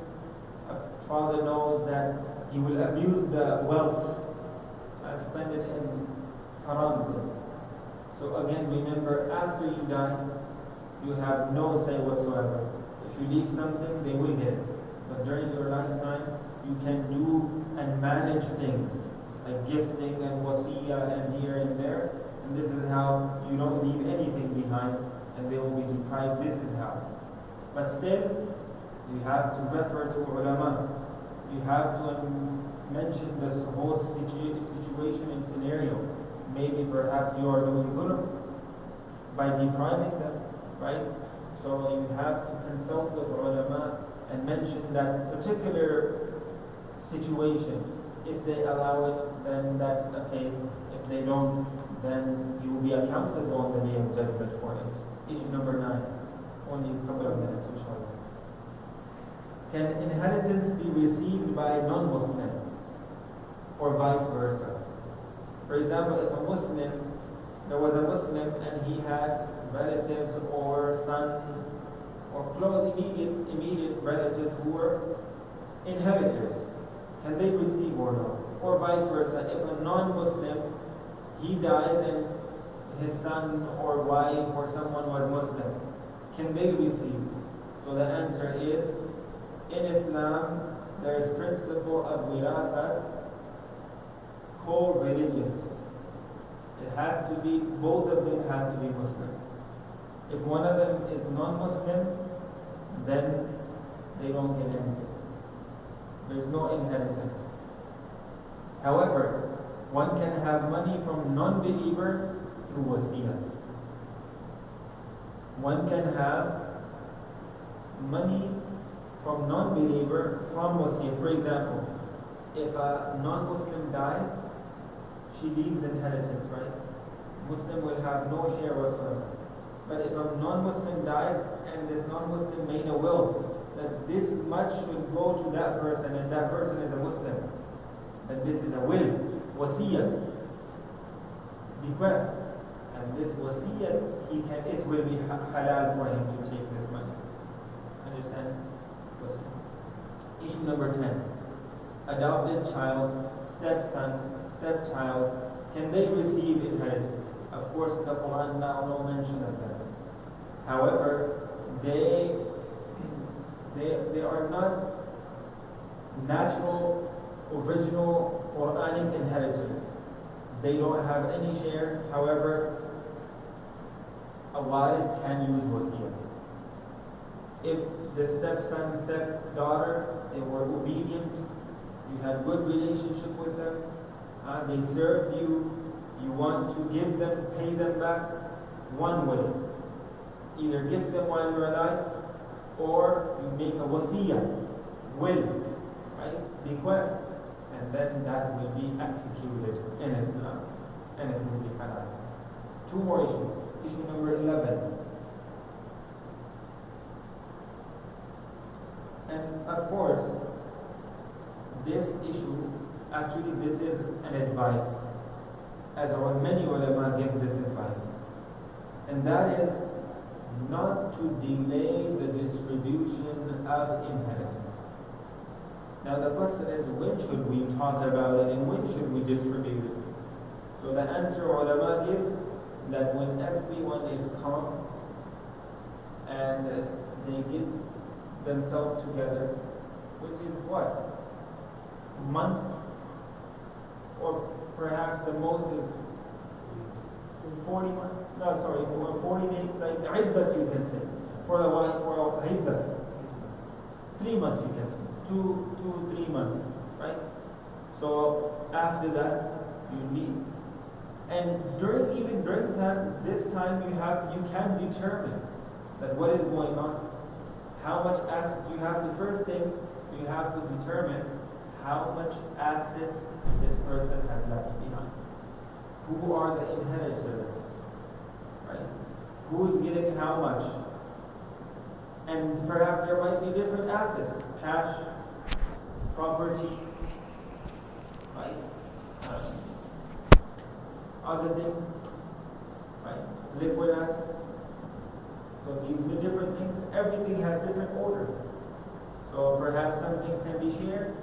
A father knows that he will abuse the wealth and spend it in haram things. So again, remember, after you die, you have no say whatsoever. If you leave something, they will get it. But during your lifetime, you can do and manage things like gifting and wasiyah and here and there. And this is how you don't leave anything behind and they will be deprived. This is how. But still, you have to refer to ulama. You have to mention this whole situation and scenario. Maybe perhaps you are doing dhulm by depriving them, right? So you have to consult with ulama and mention that particular situation. If they allow it, then that's the case. If they don't, then you will be accountable on the day of judgment for it. Issue number 9. Only a couple of minutes, inshallah. Can inheritance be received by a non-Muslim or vice versa? For example, if there was a Muslim and he had relatives or son or close immediate relatives who were inheritors, can they receive or not? Or vice versa, if a non-Muslim, he dies and his son or wife or someone was Muslim, can they receive? So the answer is, in Islam, there is principle of Werasat, co-religions. It has to be, both of them has to be Muslim. If one of them is non-Muslim, then they don't get anything. There's no inheritance. However, one can have money from non-believer through wasiyah. One can have money from non-believer from wasiyah. For example, if a non-Muslim dies, she leaves inheritance, right? Muslim will have no share whatsoever. But if a non-Muslim dies and this non-Muslim made a will that this much should go to that person and that person is a Muslim, then this is a will, wasiyah, bequest. And this wasiyah, it will be halal for him to take this money. Understand? Issue number 10. adopted child, stepson, stepchild, can they receive inheritance? Of course, in the Quran now no mention of that. However, they are not natural, original Quranic inheritors. They don't have any share. However, a waris can use wasiyah. If the stepson, stepdaughter, they were obedient, you had good relationship with them, they served you, you want to give them, pay them back, one way. Either give them while you're alive, or you make a wasiyah, will, right, bequest, and then that will be executed in Islam, and it will be halal. Two more issues. Issue number 11. And of course, this issue, actually this is an advice, as our many ulama give this advice, and that is not to delay the distribution of inheritance. Now the question is, when should we talk about it and when should we distribute it? So the answer ulama gives that when everyone is calm and they get themselves together, which is what? Month, or perhaps the most is 40 months? No, sorry, for 40 days, like iddat you can say. For the wife, for iddat. 3 months you can say. 3 months, right? So after that, you leave. And even during this time you can determine that what is going on. How much assets you have. The first thing you have to determine how much assets this person has left behind. Who are the inheritors? Right? Who is getting how much? And perhaps there might be different assets. Cash, property, right? Other things, right? Liquid assets. So these are different things. Everything has different order. So perhaps some things can be shared.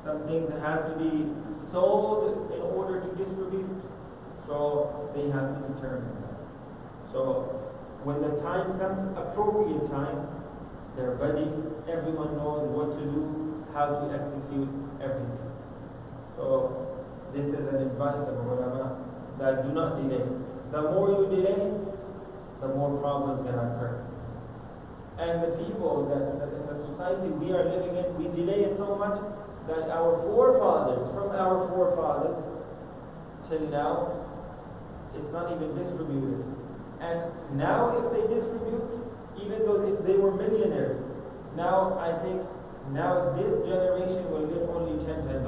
Some things has to be sold in order to distribute. So they have to determine that. So when the time comes, appropriate time, they're ready. Everyone knows what to do, how to execute everything. So this is an advice of ulama that do not delay. The more you delay, the more problems can occur. And the people that in the society we are living in, we delay it so much that our forefathers, from our forefathers till now, it's not even distributed. And now if they distribute, even though if they were millionaires, now I think now this generation will get only $10.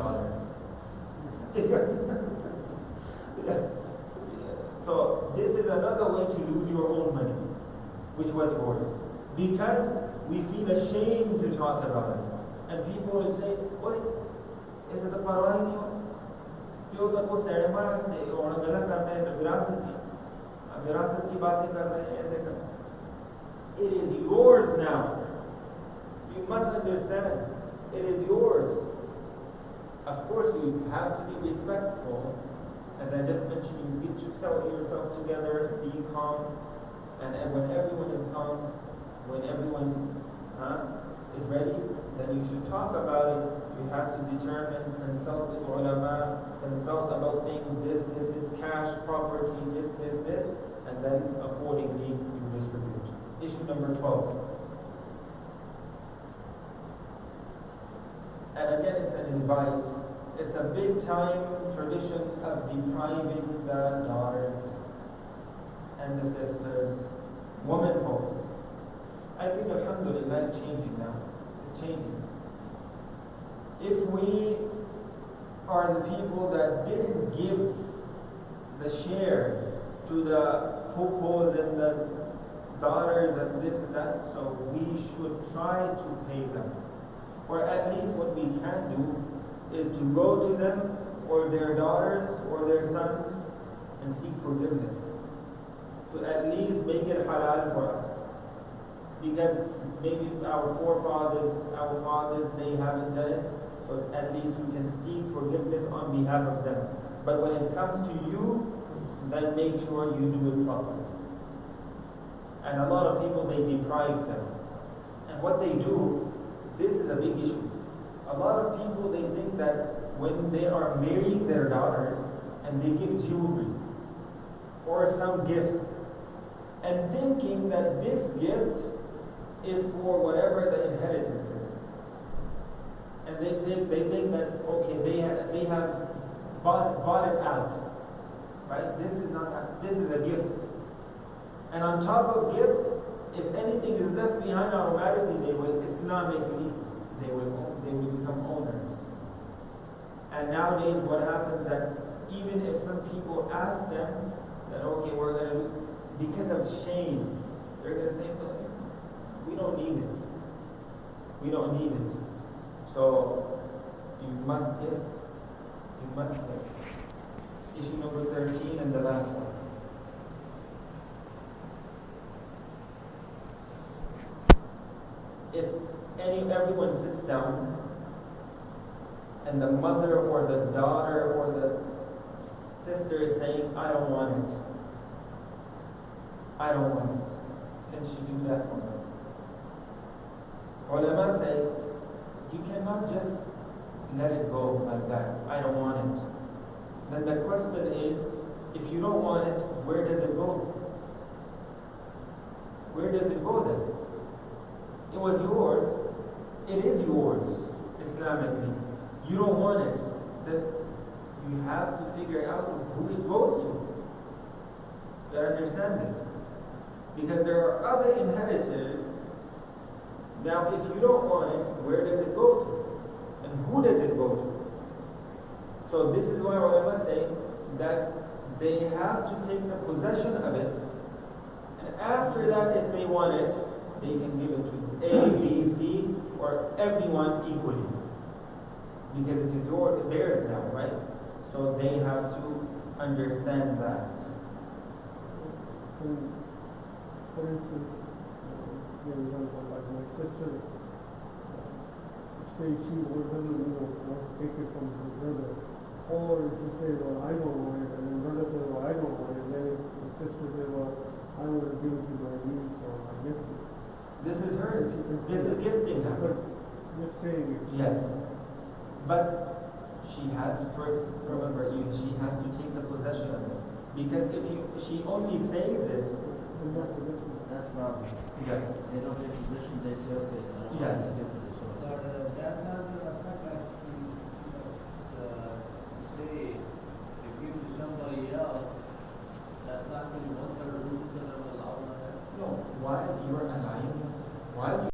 So this is another way to lose your own money, which was yours. Because we feel ashamed to talk about it. And people will say, "Oi, is it the parwai nahi ho? Yo to wo ceremony se aur galat kar rahe hain, Werasat ki baatein kar rahe hain, aise kar." It is yours now. You must understand, it is yours. Of course, you have to be respectful. As I just mentioned, you get yourself together, be calm, and when everyone is calm, when everyone is ready, then you should talk about it. You have to determine, consult with ulama, consult about things, this, cash, property, this, and then accordingly you distribute. Issue number 12. And again, it's an advice. It's a big time tradition of depriving the daughters and the sisters, women folks. I think alhamdulillah it's changing now. It's changing. If we are the people that didn't give the share to the popos and the daughters and this and that, so we should try to pay them. Or at least what we can do is to go to them or their daughters or their sons and seek forgiveness. To at least make it halal for us. Because maybe our forefathers, our fathers, they haven't done it. so at least you can seek forgiveness on behalf of them. But when it comes to you, then make sure you do it properly. And a lot of people, they deprive them. And what they do, this is a big issue. A lot of people, they think that when they are marrying their daughters and they give jewelry or some gifts, and thinking that this gift is for whatever the inheritance is. And they think that, okay, they have bought it out. Right? This is a gift. And on top of gift, if anything is left behind, automatically they will Islamically they will become owners. And nowadays what happens that even if some people ask them that, okay, we're gonna do, because of shame, they're gonna say, no, we don't need it. We don't need it. So you must give. You must give. Issue number 13 and the last one. If everyone sits down and the mother or the daughter or the sister is saying, I don't want it. I don't want it. Can she do that or not? Ulama say, you cannot just let it go like that. I don't want it. Then the question is, if you don't want it, where does it go? Where does it go then? It was yours. It is yours, Islamically. You don't want it. Then you have to figure out who it goes to. You understand this? Because there are other inheritors. Now, if you don't want it, where does it go to? And who does it go to? So this is why ulama say that they have to take the possession of it, and after that, if they want it, they can give it to A, B, C, or everyone equally, because it is theirs now, right? So they have to understand that. For instance, for example, like my sister, say she doesn't want to take it from her brother. Or if you say, well, I don't want it, and then brother says, well, I don't want it, then if the sister says, well, I want to give it to my niece or my nephew. This is hers. This is gifting her. But just saying it. Yes. But she has to first, remember, she has to take the possession of it. Because if she only says it, And that's the difference. That's problem. yes. They don't take position, they say, okay, I don't Yes. want to give to this one. But that doesn't affect us. Say, if you give to somebody else, that's not really what the rules that are allowed. No. Why you're allowing? Why